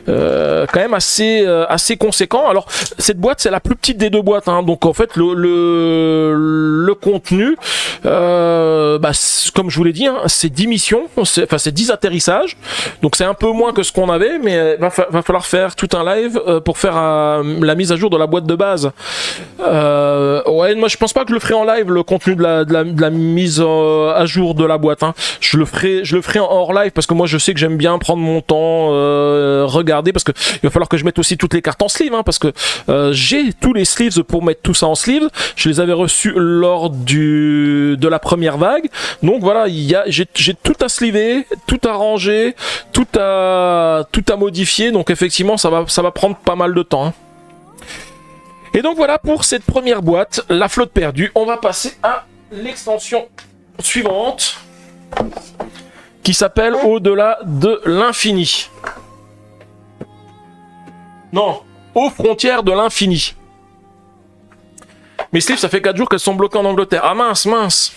[SPEAKER 1] quand même assez conséquent. Alors cette boîte c'est la plus petite des deux boîtes, hein. Donc en fait le contenu, comme je vous l'ai dit, hein, c'est 10 missions, c'est 10 atterrissages. Donc c'est un peu moins que ce qu'on avait, mais va falloir faire tout un live pour faire la mise à jour de la boîte de base. Ouais, moi je pense pas que je le ferai en live, le contenu de la mise à jour de la boîte, hein. Je le ferai en hors live parce que moi je sais que j'aime bien prendre mon temps, regarder, parce que il va falloir que je mette aussi toutes les cartes en sleeve, hein, parce que j'ai tous les sleeves pour mettre tout ça en sleeve. Je les avais reçus lors de la première vague, donc voilà, j'ai tout à sleever, tout à ranger, tout à modifier, donc effectivement ça va prendre pas mal de temps, hein. Et donc voilà pour cette première boîte, la flotte perdue. On va passer à l'extension suivante, qui s'appelle Au-delà de l'infini. Non, aux frontières de l'infini. Mes sleeves, ça fait 4 jours qu'elles sont bloquées en Angleterre. Ah mince.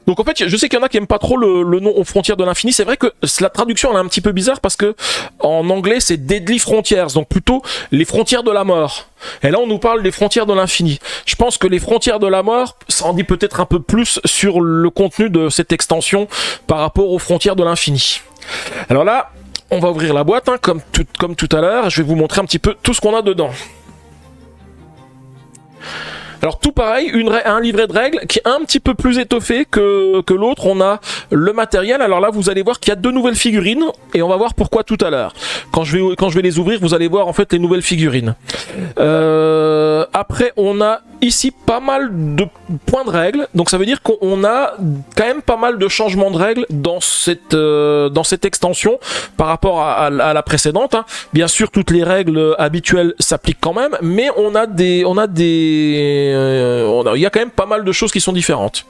[SPEAKER 1] Donc en fait, je sais qu'il y en a qui aiment pas trop le nom aux frontières de l'infini. C'est vrai que la traduction elle est un petit peu bizarre parce que en anglais c'est Deadly Frontiers, donc plutôt les frontières de la mort. Et là on nous parle des frontières de l'infini. Je pense que les frontières de la mort, ça en dit peut-être un peu plus sur le contenu de cette extension par rapport aux frontières de l'infini. Alors là, on va ouvrir la boîte, hein, comme tout à l'heure. Je vais vous montrer un petit peu tout ce qu'on a dedans. Alors tout pareil, un livret de règles qui est un petit peu plus étoffé que l'autre. On a le matériel. Alors là, vous allez voir qu'il y a 2 nouvelles figurines et on va voir pourquoi tout à l'heure. Quand je vais les ouvrir, vous allez voir en fait les nouvelles figurines. Après, on a ici pas mal de points de règles. Donc ça veut dire qu'on a quand même pas mal de changements de règles dans cette extension par rapport à la précédente, hein. Bien sûr, toutes les règles habituelles s'appliquent quand même, mais il y a quand même pas mal de choses qui sont différentes.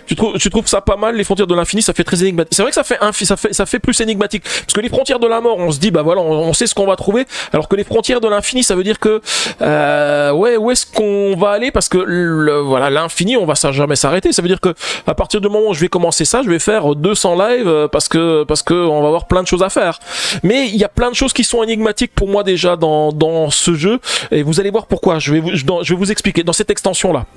[SPEAKER 1] Tu trouves ça pas mal, les frontières de l'infini? Ça fait très énigmatique. C'est vrai que ça fait plus énigmatique. Parce que les frontières de la mort, on se dit, bah voilà, on sait ce qu'on va trouver. Alors que les frontières de l'infini, ça veut dire que, ouais, où est-ce qu'on va aller? Parce que, voilà, l'infini, on va jamais s'arrêter. Ça veut dire que, à partir du moment où je vais commencer ça, je vais faire 200 lives parce que on va avoir plein de choses à faire. Mais il y a plein de choses qui sont énigmatiques pour moi déjà dans ce jeu. Et vous allez voir pourquoi. Je vais vous expliquer. Dans cette extension-là.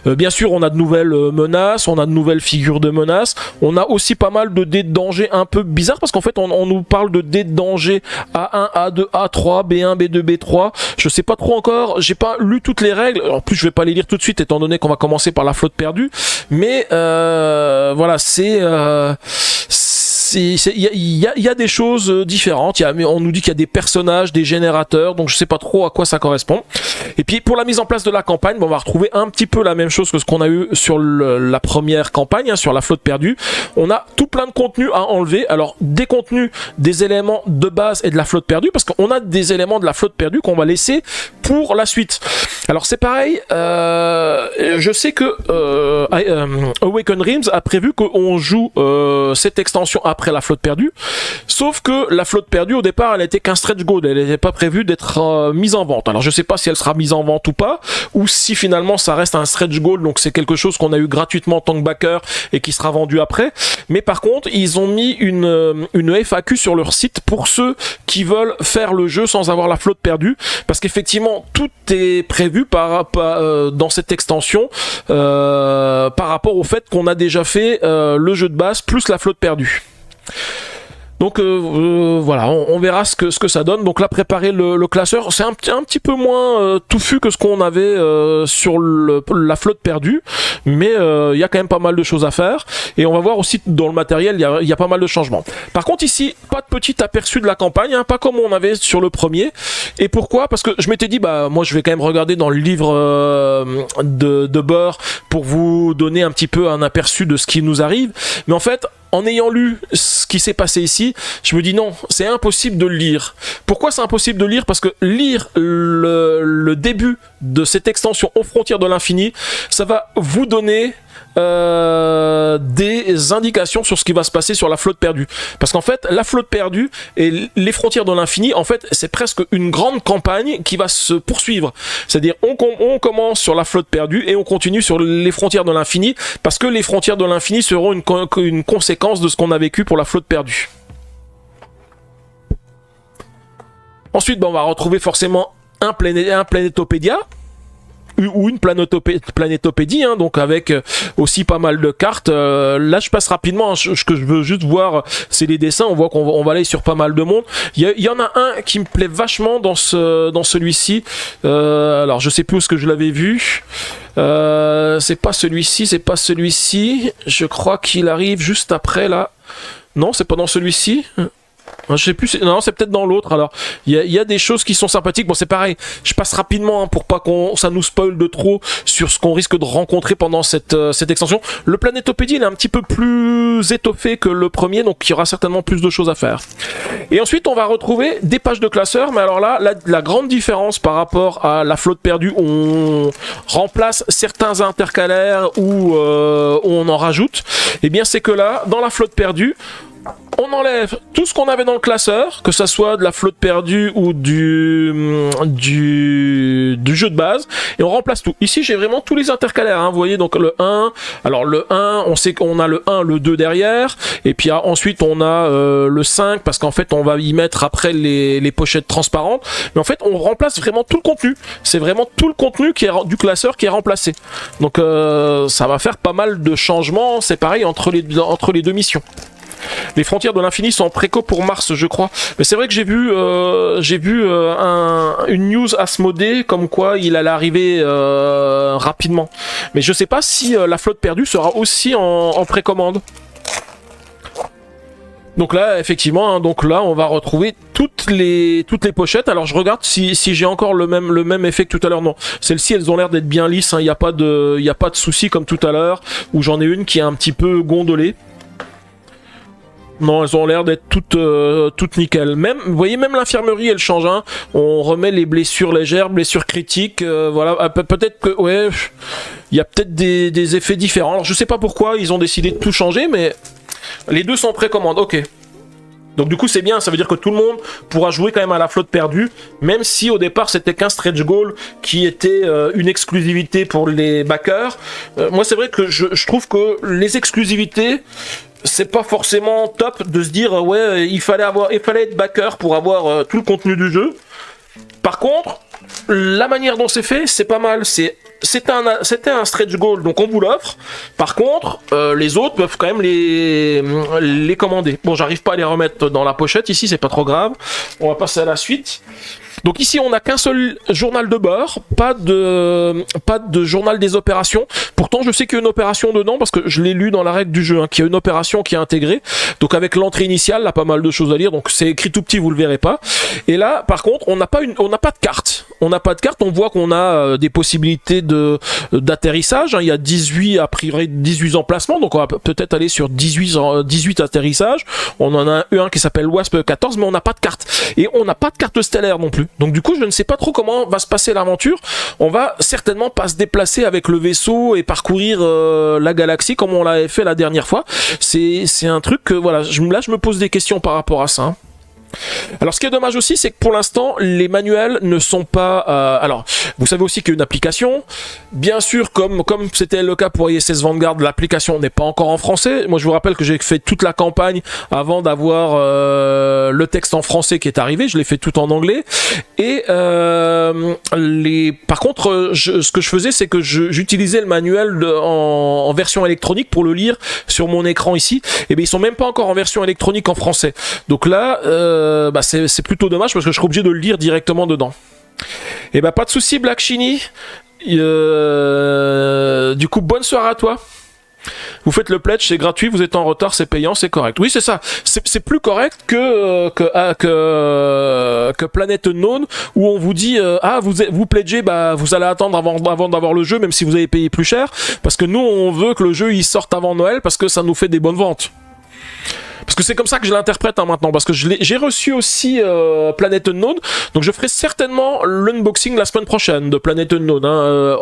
[SPEAKER 1] Bien sûr, on a de nouvelles menaces, on a de nouvelles figures de menaces. On a aussi pas mal de dés de danger un peu bizarres parce qu'en fait on nous parle de dés de danger A1, A2, A3, B1, B2, B3. Je sais pas trop encore, j'ai pas lu toutes les règles. En plus je vais pas les lire tout de suite étant donné qu'on va commencer par la flotte perdue. Mais voilà, il y a des choses différentes. On nous dit qu'il y a des personnages, des générateurs, donc je sais pas trop à quoi ça correspond. Et puis pour la mise en place de la campagne, on va retrouver un petit peu la même chose que ce qu'on a eu sur la première campagne, hein, sur la flotte perdue. On a tout plein de contenus à enlever. Alors des contenus, des éléments de base et de la flotte perdue, parce qu'on a des éléments de la flotte perdue qu'on va laisser pour la suite. Alors c'est pareil, je sais que Awaken Realms a prévu qu'on joue cette extension après la flotte perdue. Sauf que la flotte perdue, au départ, elle était qu'un stretch goal. Elle n'était pas prévue d'être mise en vente. Alors je sais pas si elle sera mise en vente ou pas, ou si finalement ça reste un stretch goal, donc c'est quelque chose qu'on a eu gratuitement en tant que backer et qui sera vendu après. Mais par contre, ils ont mis une FAQ sur leur site pour ceux qui veulent faire le jeu sans avoir la flotte perdue, parce qu'effectivement tout est prévu dans cette extension par rapport au fait qu'on a déjà fait le jeu de base plus la flotte perdue. Donc voilà, on verra ce que ça donne. Donc là, préparer le classeur, c'est un petit peu moins touffu que ce qu'on avait sur la flotte perdue, mais il y a quand même pas mal de choses à faire. Et on va voir aussi dans le matériel, il y a pas mal de changements. Par contre ici, pas de petit aperçu de la campagne, hein, pas comme on avait sur le premier. Et pourquoi? Parce que je m'étais dit, bah moi je vais quand même regarder dans le livre de Beurre pour vous donner un petit peu un aperçu de ce qui nous arrive. Mais en fait, en ayant lu ce qui s'est passé ici, je me dis non, c'est impossible de le lire. Pourquoi c'est impossible de lire? Parce que lire le début de cette extension aux frontières de l'infini, ça va vous donner des indications sur ce qui va se passer sur la flotte perdue. Parce qu'en fait, la flotte perdue et les frontières de l'infini, en fait, c'est presque une grande campagne qui va se poursuivre. C'est-à-dire, on commence sur la flotte perdue et on continue sur les frontières de l'infini, parce que les frontières de l'infini seront une conséquence de ce qu'on a vécu pour la flotte perdue. Ensuite, on va retrouver forcément un planétopédia, ou une planétopédie, hein, donc avec aussi pas mal de cartes. Là, je passe rapidement. Ce que je veux juste voir, c'est les dessins. On voit qu'on va aller sur pas mal de monde. Il y en a un qui me plaît vachement dans celui-ci. Alors, je sais plus où est-ce que je l'avais vu. C'est pas celui-ci, c'est pas celui-ci. Je crois qu'il arrive juste après là. Non, c'est pas dans celui-ci. Je sais plus, non, c'est peut-être dans l'autre. Alors, il y a des choses qui sont sympathiques. Bon, c'est pareil, je passe rapidement hein, pour pas ça nous spoil de trop sur ce qu'on risque de rencontrer pendant cette extension. Le Planétopédie, il est un petit peu plus étoffé que le premier, donc il y aura certainement plus de choses à faire. Et ensuite, on va retrouver des pages de classeurs, mais alors là, la grande différence par rapport à la flotte perdue, on remplace certains intercalaires ou on en rajoute, et bien c'est que là, dans la flotte perdue, on enlève tout ce qu'on avait dans le classeur, que ça soit de la flotte perdue ou du jeu de base, et on remplace tout. Ici, j'ai vraiment tous les intercalaires, hein. Vous voyez, donc le 1, alors le 1, on sait qu'on a le 1, le 2 derrière, et puis ensuite on a le 5, parce qu'en fait, on va y mettre après les pochettes transparentes, mais en fait, on remplace vraiment tout le contenu. C'est vraiment tout le contenu du classeur qui est remplacé. Donc, ça va faire pas mal de changements, c'est pareil, entre les deux missions. Les frontières de l'infini sont en préco pour mars, je crois. Mais c'est vrai que j'ai vu une news Asmodée comme quoi il allait arriver rapidement. Mais je sais pas si la flotte perdue sera aussi en précommande. Donc là, effectivement, hein, donc là, on va retrouver toutes les pochettes. Alors je regarde si j'ai encore le même effet que tout à l'heure. Non, celles-ci, elles ont l'air d'être bien lisses. Il n'y a pas de souci comme tout à l'heure où j'en ai une qui est un petit peu gondolée. Non, elles ont l'air d'être toutes nickel. Même, vous voyez, même l'infirmerie, elle change. Hein. On remet les blessures légères, blessures critiques. Voilà, peut-être que, ouais, il y a peut-être des effets différents. Alors, je sais pas pourquoi ils ont décidé de tout changer, mais les deux sont en précommande. Ok. Donc du coup c'est bien, ça veut dire que tout le monde pourra jouer quand même à la flotte perdue, même si au départ c'était qu'un stretch goal qui était une exclusivité pour les backers. Moi c'est vrai que je trouve que les exclusivités, c'est pas forcément top de se dire ouais il fallait être backer pour avoir tout le contenu du jeu. Par contre, la manière dont c'est fait, c'est pas mal. C'était un stretch goal, donc on vous l'offre. Par contre, les autres peuvent quand même les commander. Bon, j'arrive pas à les remettre dans la pochette ici, c'est pas trop grave. On va passer à la suite. Donc ici, on n'a qu'un seul journal de bord, pas de journal des opérations. Pourtant, je sais qu'il y a une opération dedans parce que je l'ai lu dans la règle du jeu, hein, qu'il y a une opération qui est intégrée. Donc avec l'entrée initiale, là, pas mal de choses à lire. Donc c'est écrit tout petit, vous le verrez pas. Et là, par contre, on n'a pas de carte. On n'a pas de carte. On voit qu'on a des possibilités d'atterrissage. Hein. Il y a 18 emplacements. Donc on va peut-être aller sur 18 atterrissages. On en a un qui s'appelle Wasp 14, mais on n'a pas de carte. Et on n'a pas de carte stellaire non plus. Donc du coup, je ne sais pas trop comment va se passer l'aventure. On va certainement pas se déplacer avec le vaisseau et parcourir la galaxie comme on l'avait fait la dernière fois. C'est un truc que, voilà, là je me pose des questions par rapport à ça. Hein. Alors ce qui est dommage aussi, c'est que pour l'instant les manuels ne sont pas... alors vous savez aussi qu'il y a une application, bien sûr comme c'était le cas pour ISS Vanguard, l'application n'est pas encore en français. Moi je vous rappelle que j'ai fait toute la campagne avant d'avoir le texte en français qui est arrivé, je l'ai fait tout en anglais. Et par contre ce que je faisais, c'est que j'utilisais le manuel en version électronique pour le lire sur mon écran ici. Et bien ils sont même pas encore en version électronique en français. Donc là c'est plutôt dommage parce que je serai obligé de le lire directement dedans. Et bah pas de souci Black Shiny. Du coup bonne soirée à toi. Vous faites le pledge, c'est gratuit, vous êtes en retard, c'est payant, c'est correct. Oui c'est ça, c'est plus correct que Planet Unknown où on vous dit vous pledgez, bah vous allez attendre avant d'avoir le jeu même si vous avez payé plus cher parce que nous on veut que le jeu il sorte avant Noël parce que ça nous fait des bonnes ventes. Parce que c'est comme ça que je l'interprète maintenant, parce que j'ai reçu aussi Planet Unknown, donc je ferai certainement l'unboxing la semaine prochaine de Planet Unknown. Hein.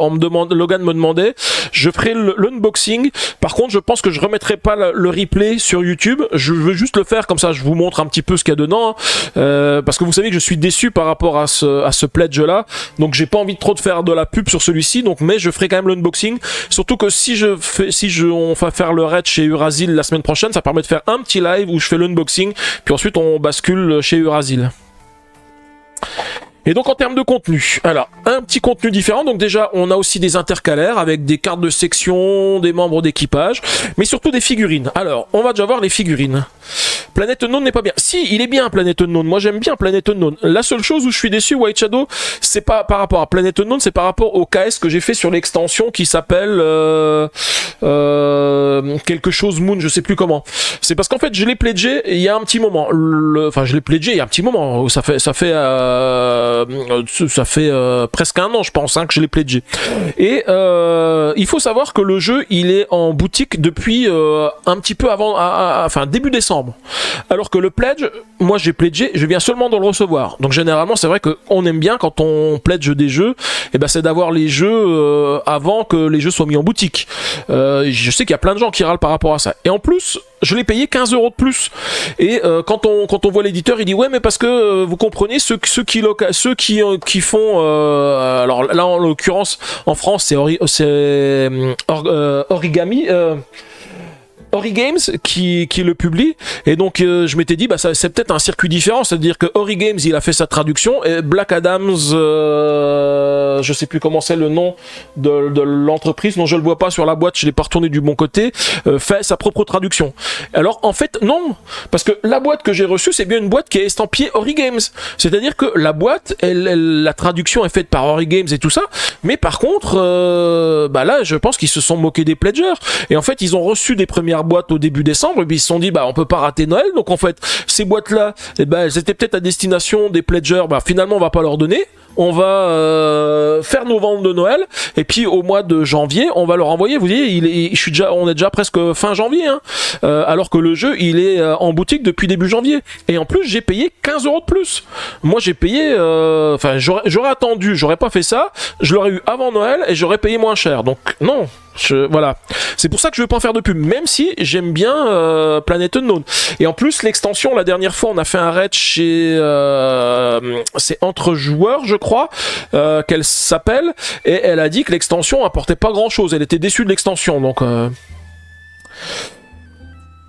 [SPEAKER 1] Logan me demandait, je ferai l'unboxing. Par contre, je pense que je remettrai pas le replay sur YouTube. Je veux juste le faire comme ça, je vous montre un petit peu ce qu'il y a dedans, hein. Parce que vous savez que je suis déçu par rapport à ce pledge-là, donc j'ai pas envie trop de faire de la pub sur celui-ci. Donc, mais je ferai quand même l'unboxing. Surtout que si on va faire le raid chez Urasil la semaine prochaine, ça permet de faire un petit live où je fais l'unboxing, puis ensuite on bascule chez Urasil. Et donc en termes de contenu, alors un petit contenu différent, donc déjà on a aussi des intercalaires avec des cartes de section, des membres d'équipage, mais surtout des figurines. Alors on va déjà voir les figurines. Planet Unknown n'est pas bien. Si, il est bien Planet Unknown, moi j'aime bien Planet Unknown. La seule chose où je suis déçu White Shadow, c'est pas par rapport à Planet Unknown, c'est par rapport au KS que j'ai fait sur l'extension qui s'appelle quelque chose Moon, je sais plus comment. C'est parce qu'en fait je l'ai pledgé il y a un petit moment. Enfin je l'ai pledgé il y a un petit moment, ça fait presque un an je pense que je l'ai pledgé. Et il faut savoir que le jeu il est en boutique depuis un petit peu avant, enfin début décembre. Alors que le pledge, moi j'ai pledgé, je viens seulement de le recevoir. Donc généralement c'est vrai qu'on aime bien quand on pledge des jeux, et ben c'est d'avoir les jeux avant que les jeux soient mis en boutique. Je sais qu'il y a plein de gens qui râlent par rapport à ça. Et en plus, je l'ai payé 15 € de plus. Et quand on voit l'éditeur, il dit ouais mais parce que vous comprenez ceux qui font alors là en l'occurrence en France c'est Origami. Origames qui le publie, et donc je m'étais dit bah c'est peut-être un circuit différent, c'est-à-dire que Origames il a fait sa traduction et Black Adams je sais plus comment c'est le nom de l'entreprise, non je le vois pas sur la boîte, je l'ai pas retourné du bon côté, fait sa propre traduction. Alors en fait non, parce que la boîte que j'ai reçue c'est bien une boîte qui est estampillée Origames, c'est-à-dire que la boîte la traduction est faite par Origames et tout ça, mais par contre bah là je pense qu'ils se sont moqués des pledgers, et en fait ils ont reçu des premières boîtes au début décembre et puis ils se sont dit bah on peut pas rater Noël, donc en fait ces boîtes là elles étaient peut-être à destination des pledgers, bah finalement on va pas leur donner, on va faire nos ventes de Noël et puis au mois de janvier on va leur envoyer. Vous voyez on est déjà presque fin janvier hein, alors que le jeu il est en boutique depuis début janvier, et en plus j'ai payé 15 € de plus. Moi j'ai payé enfin j'aurais attendu, j'aurais pas fait ça, je l'aurais eu avant Noël et j'aurais payé moins cher, donc non. Voilà, c'est pour ça que je veux pas en faire de pub, même si j'aime bien Planet Unknown. Et en plus l'extension, la dernière fois on a fait un raid chez c'est Entre Joueurs je crois qu'elle s'appelle, et elle a dit que l'extension apportait pas grand chose, elle était déçue de l'extension, donc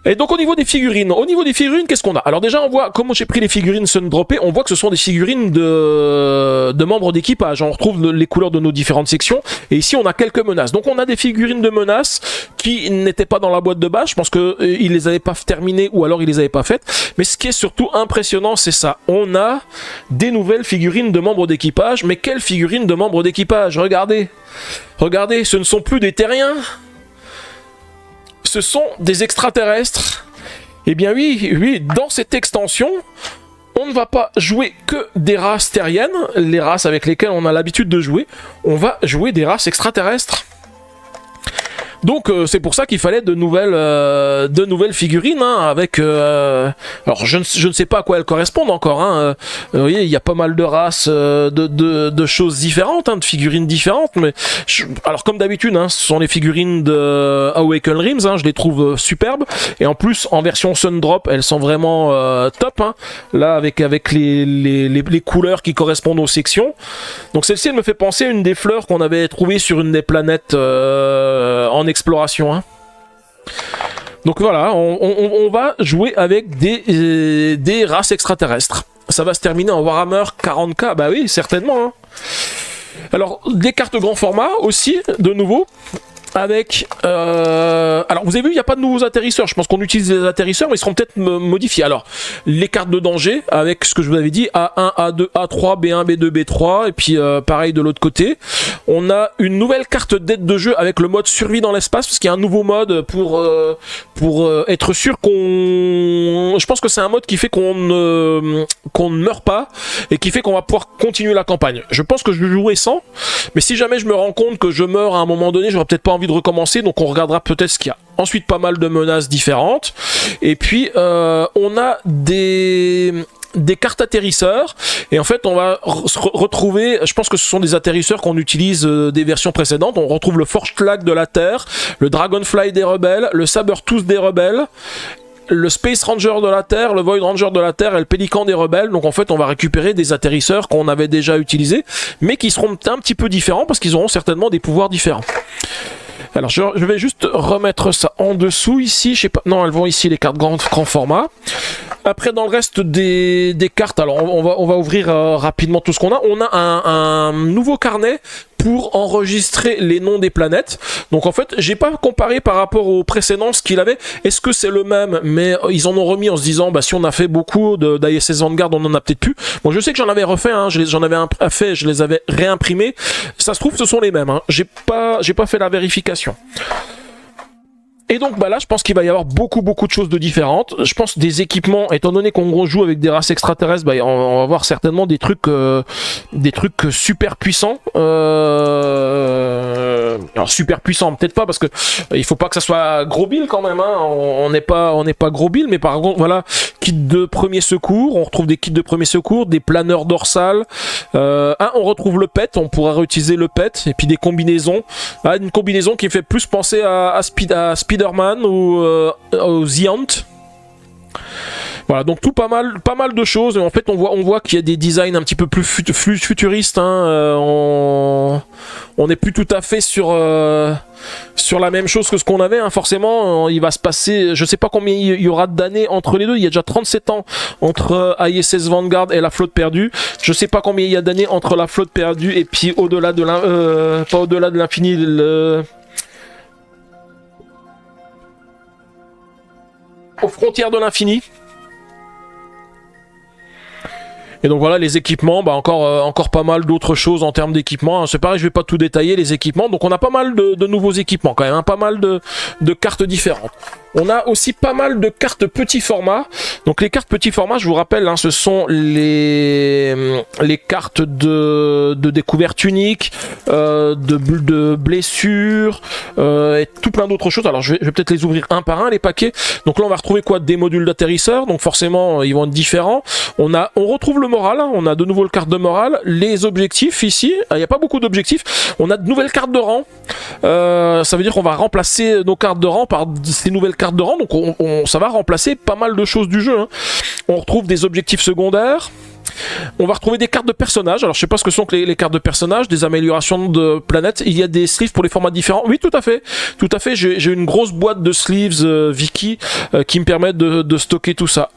[SPEAKER 1] Et donc au niveau des figurines, qu'est-ce qu'on a? Alors déjà on voit, comment j'ai pris les figurines Sundroppées, on voit que ce sont des figurines de membres d'équipage. On retrouve les couleurs de nos différentes sections, et ici on a quelques menaces. Donc on a des figurines de menaces qui n'étaient pas dans la boîte de base, je pense qu'ils les avaient pas terminées ou alors ils les avaient pas faites. Mais ce qui est surtout impressionnant c'est ça, on a des nouvelles figurines de membres d'équipage. Mais quelles figurines de membres d'équipage? Regardez, ce ne sont plus des terriens. Ce sont des extraterrestres. Eh bien oui, dans cette extension, on ne va pas jouer que des races terriennes, les races avec lesquelles on a l'habitude de jouer, on va jouer des races extraterrestres. Donc c'est pour ça qu'il fallait de nouvelles figurines, hein, avec... alors je ne sais pas à quoi elles correspondent encore, hein. Vous voyez, il y a pas mal de races, de choses différentes, hein, de figurines différentes, mais... alors comme d'habitude, hein, ce sont les figurines de Awaken Realms, hein, je les trouve superbes, et en plus en version Sundrop, elles sont vraiment top, hein, là avec les couleurs qui correspondent aux sections. Donc celle-ci, elle me fait penser à une des fleurs qu'on avait trouvées sur une des planètes en exploration, hein. Donc voilà, on va jouer avec des races extraterrestres. Ça va se terminer en Warhammer 40K, bah oui, certainement, hein. Alors, des cartes grand format aussi, de nouveau, avec... alors, vous avez vu, il n'y a pas de nouveaux atterrisseurs. Je pense qu'on utilise des atterrisseurs, mais ils seront peut-être modifiés. Alors, les cartes de danger, avec ce que je vous avais dit, A1, A2, A3, B1, B2, B3, et puis pareil de l'autre côté. On a une nouvelle carte d'aide de jeu avec le mode survie dans l'espace, parce qu'il y a un nouveau mode pour être sûr qu'on... Je pense que c'est un mode qui fait qu'on ne meurt pas, et qui fait qu'on va pouvoir continuer la campagne. Je pense que je jouerai sans, mais si jamais je me rends compte que je meurs à un moment donné, j'aurais peut-être pas envie de recommencer, donc on regardera peut-être ce qu'il y a. Ensuite, pas mal de menaces différentes, et puis on a des cartes atterrisseurs, et en fait on va retrouver, je pense que ce sont des atterrisseurs qu'on utilise des versions précédentes. On retrouve le Forge-Flag de la Terre, le Dragonfly des rebelles, le Sabertooth des rebelles, le Space Ranger de la Terre, le Void Ranger de la Terre et le Pélican des rebelles. Donc en fait on va récupérer des atterrisseurs qu'on avait déjà utilisés, mais qui seront un petit peu différents parce qu'ils auront certainement des pouvoirs différents. Alors je vais juste remettre ça en dessous ici, je sais pas, non elles vont ici les cartes grand format. Après dans le reste des cartes, alors on va ouvrir rapidement tout ce qu'on a. On a un nouveau carnet pour enregistrer les noms des planètes. Donc en fait j'ai pas comparé par rapport au précédent ce qu'il avait. Est-ce que c'est le même, mais ils en ont remis en se disant bah si on a fait beaucoup d'ISS Vanguard on en a peut-être plus. Bon je sais que j'en avais refait, hein, j'en avais fait, je les avais réimprimés. Ça se trouve ce sont les mêmes, hein. J'ai pas fait la vérification. Et donc bah là je pense qu'il va y avoir beaucoup de choses de différentes. Je pense des équipements, étant donné qu'on joue avec des races extraterrestres, bah, on va avoir certainement des trucs super puissants. Alors super puissants peut-être pas, parce que il faut pas que ça soit gros bill quand même, hein. On n'est pas gros bill, mais par contre voilà, kit de premier secours, on retrouve des kits de premier secours, des planeurs dorsales, on retrouve le pet, on pourra réutiliser le pet, et puis des combinaisons, une combinaison qui fait plus penser à Spider-Man ou The Ant. Voilà, donc tout pas mal de choses. Et en fait, on voit qu'il y a des designs un petit peu plus futuristes, hein. On n'est plus tout à fait sur la même chose que ce qu'on avait, hein. Forcément, il va se passer, je sais pas combien il y aura d'années entre les deux. Il y a déjà 37 ans entre ISS Vanguard et la flotte perdue. Je sais pas combien il y a d'années entre la flotte perdue et puis au-delà de pas au-delà de l'infini, aux frontières de l'infini. Et donc voilà les équipements, bah encore pas mal d'autres choses en termes d'équipements, hein. C'est pareil, je vais pas tout détailler les équipements. Donc on a pas mal de nouveaux équipements quand même, hein. Pas mal de cartes différentes. On a aussi pas mal de cartes petit format. Donc les cartes petit format, je vous rappelle, hein, ce sont les cartes de découverte unique, de blessures, et tout plein d'autres choses. Alors je vais peut-être les ouvrir un par un les paquets. Donc là on va retrouver quoi? Des modules d'atterrisseurs, donc forcément ils vont être différents. On retrouve le moral, hein. On a de nouveau le carte de morale, les objectifs ici, il n'y a pas beaucoup d'objectifs. On a de nouvelles cartes de rang. Ça veut dire qu'on va remplacer nos cartes de rang par ces nouvelles cartes de rang, donc ça va remplacer pas mal de choses du jeu, hein. On retrouve des objectifs secondaires. On va retrouver des cartes de personnages. Alors je sais pas ce que sont que les cartes de personnages, des améliorations de planètes. Il y a des sleeves pour les formats différents. Oui, tout à fait. J'ai une grosse boîte de sleeves Viki qui me permettent de stocker tout ça.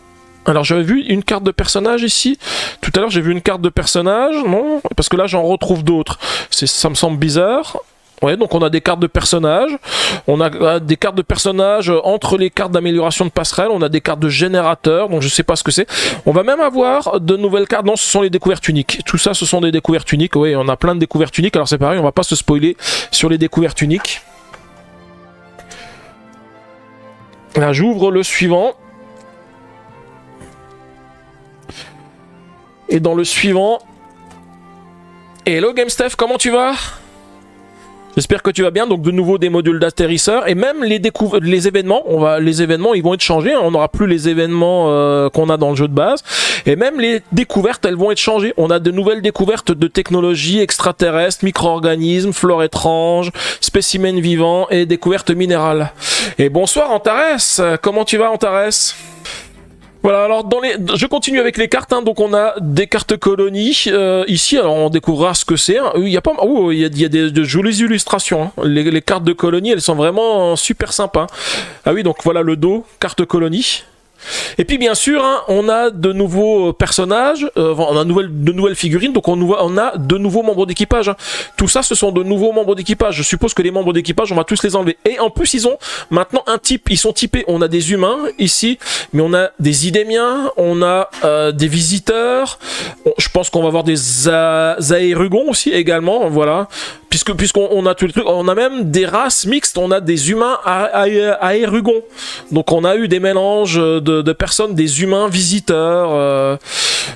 [SPEAKER 1] Alors j'avais vu une carte de personnage ici. Tout à l'heure j'ai vu une carte de personnage. Non, parce que là j'en retrouve d'autres. Ça me semble bizarre. Ouais, donc on a des cartes de personnages, on a des cartes de personnages entre les cartes d'amélioration de passerelle, on a des cartes de générateurs, donc je sais pas ce que c'est. On va même avoir de nouvelles cartes, non, ce sont les découvertes uniques. Tout ça, ce sont des découvertes uniques, oui, on a plein de découvertes uniques, alors c'est pareil, on va pas se spoiler sur les découvertes uniques. Là, j'ouvre le suivant. Et dans le suivant... Hello GameStef, comment tu vas ? J'espère que tu vas bien. Donc de nouveau des modules d'atterrisseur et même les événements. Les événements, ils vont être changés. On n'aura plus les événements qu'on a dans le jeu de base. Et même les découvertes, elles vont être changées. On a de nouvelles découvertes de technologies extraterrestres, micro-organismes, flore étrange, spécimens vivants et découvertes minérales. Et bonsoir Antares. Comment tu vas Antares? Voilà, alors je continue avec les cartes, hein. Donc on a des cartes colonies ici, alors on découvrira ce que c'est. Hein. Il y a pas, il y a de jolies illustrations. Hein. Les cartes de colonies, elles sont vraiment super sympas. Ah oui, donc voilà le dos, carte colonie. Et puis bien sûr, hein, on a de nouveaux personnages, on a de nouvelles figurines, donc on a de nouveaux membres d'équipage. Hein. Tout ça, ce sont de nouveaux membres d'équipage. Je suppose que les membres d'équipage, on va tous les enlever. Et en plus, ils ont maintenant un type. Ils sont typés. On a des humains ici, mais on a des idémiens, on a des visiteurs. Je pense qu'on va avoir des aérugons aussi également. Voilà. Puisqu'on a tous les trucs, on a même des races mixtes, on a des humains aérugons. Donc on a eu des mélanges de personnes, des humains visiteurs.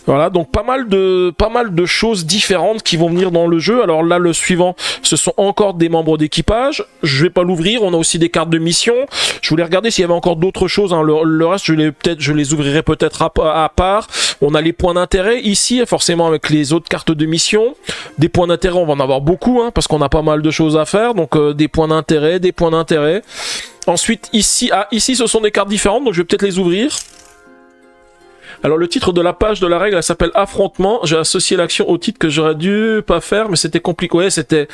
[SPEAKER 1] Voilà, donc pas mal de choses différentes qui vont venir dans le jeu. Alors là, le suivant, ce sont encore des membres d'équipage. Je vais pas l'ouvrir. On a aussi des cartes de mission. Je voulais regarder s'il y avait encore d'autres choses. Hein. Le reste, je les ouvrirai peut-être à part. On a les points d'intérêt ici, forcément avec les autres cartes de mission. Des points d'intérêt, on va en avoir beaucoup, hein, parce qu'on a pas mal de choses à faire. Donc des points d'intérêt, des points d'intérêt. Ensuite, ici, ce sont des cartes différentes, donc je vais peut-être les ouvrir. Alors le titre de la page de la règle, elle s'appelle Affrontement. J'ai associé l'action au titre que j'aurais dû pas faire, mais c'était compliqué. Ouais, c'était.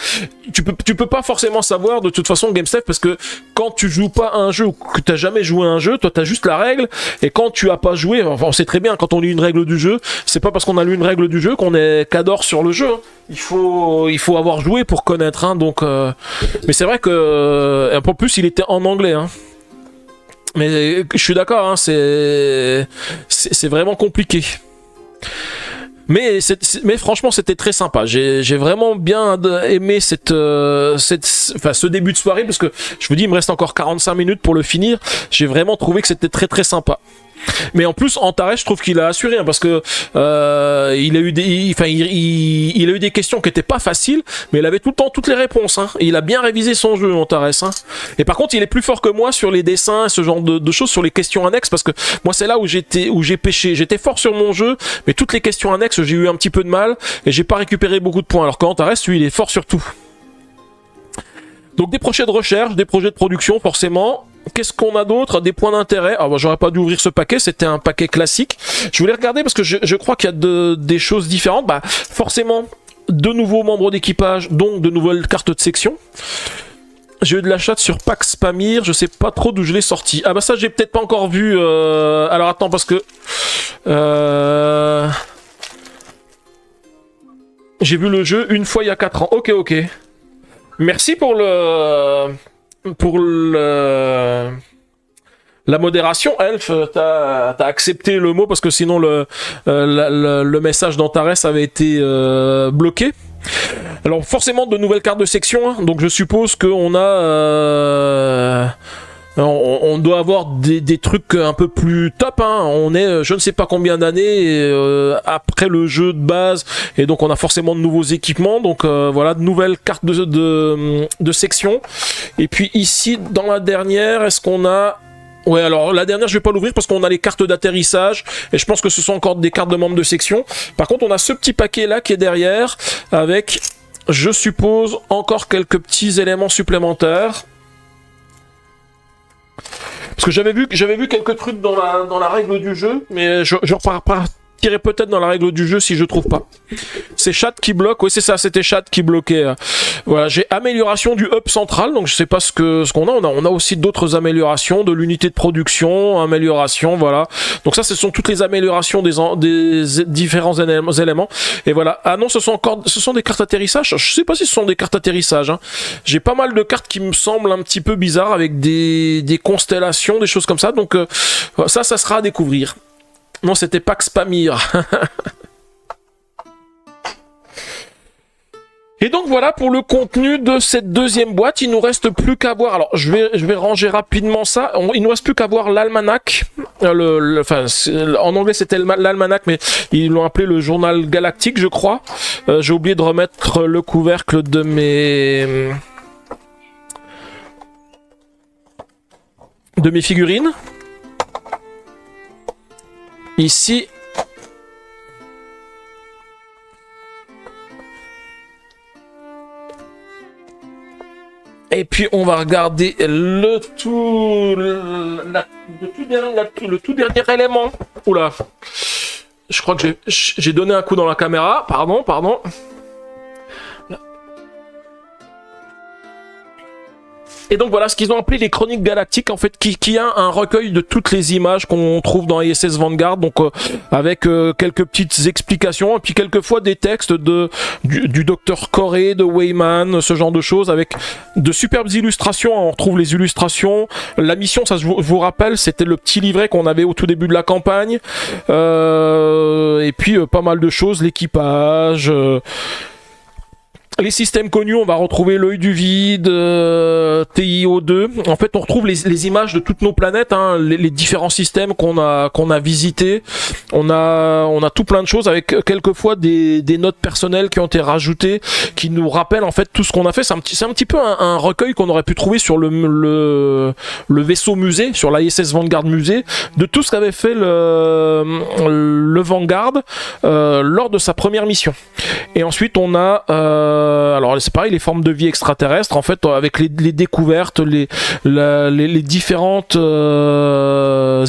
[SPEAKER 1] Tu peux pas forcément savoir de toute façon GameStep, parce que quand tu joues pas à un jeu ou que t'as jamais joué à un jeu, toi t'as juste la règle. Et quand tu as pas joué, enfin, on sait très bien quand on lit une règle du jeu, c'est pas parce qu'on a lu une règle du jeu qu'on est cador sur le jeu. Hein. Il faut avoir joué pour connaître. Hein, donc, mais c'est vrai que un peu plus, il était en anglais. Hein. Mais je suis d'accord, hein, c'est vraiment compliqué. Mais franchement, c'était très sympa. J'ai vraiment bien aimé ce début de soirée, parce que je vous dis, il me reste encore 45 minutes pour le finir. J'ai vraiment trouvé que c'était très très sympa. Mais en plus, Antares, je trouve qu'il a assuré, hein, parce que il a eu des questions qui étaient pas faciles, mais il avait tout le temps toutes les réponses. Hein, et il a bien révisé son jeu, Antares. Hein. Et par contre, il est plus fort que moi sur les dessins, ce genre de choses, sur les questions annexes, parce que moi, c'est là où j'ai pêché. J'étais fort sur mon jeu, mais toutes les questions annexes, j'ai eu un petit peu de mal et j'ai pas récupéré beaucoup de points. Alors qu'Antares, lui, il est fort sur tout. Donc des projets de recherche, des projets de production, forcément. Qu'est-ce qu'on a d'autre? Des points d'intérêt. Ah bah, j'aurais pas dû ouvrir ce paquet, c'était un paquet classique. Je voulais regarder parce que je crois qu'il y a des choses différentes. Bah, forcément, de nouveaux membres d'équipage, donc de nouvelles cartes de section. J'ai eu de la chatte sur Pax Pamir, je sais pas trop d'où je l'ai sorti. Ah bah ça, j'ai peut-être pas encore vu. Alors attends, parce que... J'ai vu le jeu une fois il y a 4 ans. Ok. Merci pour la modération, Elf. T'as accepté le mot, parce que sinon le message d'Antares avait été bloqué. Alors forcément de nouvelles cartes de section, hein, donc je suppose qu'on a... On doit avoir des trucs un peu plus top, hein. On est je ne sais pas combien d'années après le jeu de base, et donc on a forcément de nouveaux équipements, donc voilà, de nouvelles cartes de section. Et puis ici dans la dernière, est-ce qu'on a... Ouais, alors la dernière je vais pas l'ouvrir parce qu'on a les cartes d'atterrissage et je pense que ce sont encore des cartes de membres de section. Par contre on a ce petit paquet là qui est derrière avec, je suppose, encore quelques petits éléments supplémentaires. Parce que j'avais vu quelques trucs dans la règle du jeu, mais je repartirai peut-être dans la règle du jeu si je trouve pas. C'est chat qui bloque, oui c'est ça, c'était chat qui bloquait. Voilà, j'ai amélioration du hub central, donc je sais pas ce qu'on a. On a aussi d'autres améliorations, de l'unité de production, amélioration, voilà. Donc ça, ce sont toutes les améliorations des différents éléments. Et voilà. Ah non, ce sont des cartes atterrissage. Je sais pas si ce sont des cartes atterrissage. Hein. J'ai pas mal de cartes qui me semblent un petit peu bizarres, avec des constellations, des choses comme ça. Donc ça sera à découvrir. Non, c'était Pax Pamir. Et donc voilà pour le contenu de cette deuxième boîte. Il nous reste plus qu'à voir. Alors je vais ranger rapidement ça. Il nous reste plus qu'à voir l'almanach. En anglais c'était l'almanach, mais ils l'ont appelé le journal galactique, je crois. J'ai oublié de remettre le couvercle de mes de mes figurines. Ici. Et puis on va regarder le tout dernier élément. Oula. Je crois que j'ai donné un coup dans la caméra. Pardon. Et donc voilà ce qu'ils ont appelé les Chroniques Galactiques, en fait, qui a un recueil de toutes les images qu'on trouve dans ISS Vanguard, donc avec quelques petites explications, et puis quelquefois des textes du docteur Corey, de Weyman, ce genre de choses, avec de superbes illustrations. On retrouve les illustrations. La mission, ça je vous rappelle, c'était le petit livret qu'on avait au tout début de la campagne, et puis pas mal de choses, l'équipage... Les systèmes connus, on va retrouver l'œil du vide, TIO2. En fait, on retrouve les images de toutes nos planètes, hein, les différents systèmes qu'on a visités. On a tout plein de choses avec quelquefois des notes personnelles qui ont été rajoutées, qui nous rappellent en fait tout ce qu'on a fait. C'est un petit peu un recueil qu'on aurait pu trouver sur le vaisseau musée, sur l'ISS Vanguard musée, de tout ce qu'avait fait le Vanguard lors de sa première mission. Et ensuite, on a alors c'est pareil, les formes de vie extraterrestres, en fait, avec les découvertes, les différentes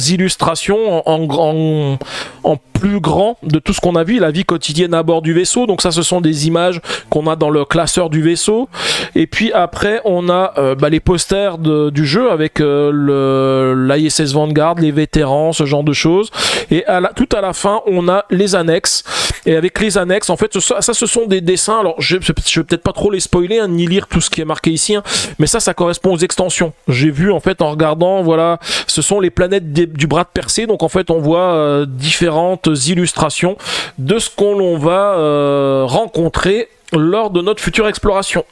[SPEAKER 1] illustrations en plus grand de tout ce qu'on a vu, la vie quotidienne à bord du vaisseau. Donc ça, ce sont des images qu'on a dans le classeur du vaisseau. Et puis après, on a les posters du jeu avec l'ISS Vanguard, les vétérans, ce genre de choses. Et tout à la fin, on a les annexes. Et avec les annexes, en fait, ça ce sont des dessins. Alors, je vais peut-être pas trop les spoiler, hein, ni lire tout ce qui est marqué ici, hein, mais ça correspond aux extensions. J'ai vu, en fait, en regardant, voilà, ce sont les planètes du bras de Persée. Donc, en fait, on voit différentes illustrations de ce qu'on va rencontrer lors de notre future exploration.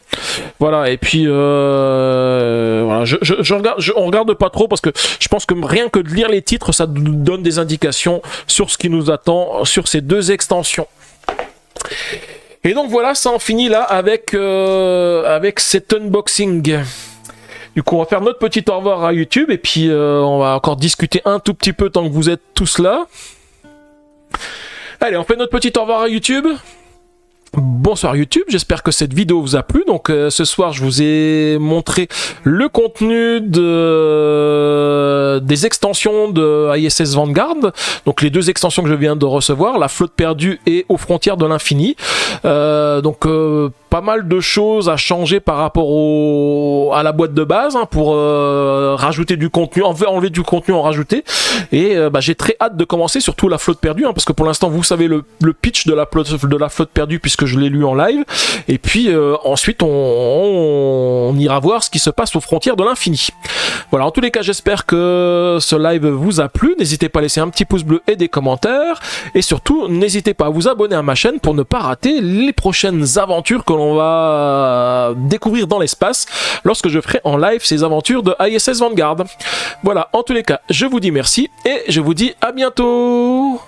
[SPEAKER 1] Voilà, et puis voilà, on regarde pas trop parce que je pense que rien que de lire les titres, ça nous donne des indications sur ce qui nous attend sur ces deux extensions. Et donc voilà, ça en finit là avec cet unboxing. Du coup, on va faire notre petit au revoir à YouTube et puis on va encore discuter un tout petit peu tant que vous êtes tous là. Allez, on fait notre petit au revoir à YouTube. Bonsoir YouTube, j'espère que cette vidéo vous a plu. Donc ce soir je vous ai montré le contenu des extensions de ISS Vanguard, donc les deux extensions que je viens de recevoir, la flotte perdue et aux frontières de l'infini. Donc pas mal de choses à changer par rapport à la boîte de base, hein, pour rajouter du contenu, enlever du contenu, en rajouter. Et j'ai très hâte de commencer, surtout la flotte perdue, hein, parce que pour l'instant vous savez le pitch de la flotte perdue puisque je l'ai lu en live. Et puis ensuite on ira voir ce qui se passe aux frontières de l'infini. Voilà, en tous les cas j'espère que ce live vous a plu. N'hésitez pas à laisser un petit pouce bleu et des commentaires. Et surtout n'hésitez pas à vous abonner à ma chaîne pour ne pas rater les prochaines aventures que l'on va découvrir dans l'espace lorsque je ferai en live ces aventures de ISS Vanguard. Voilà, en tous les cas je vous dis merci et je vous dis à bientôt.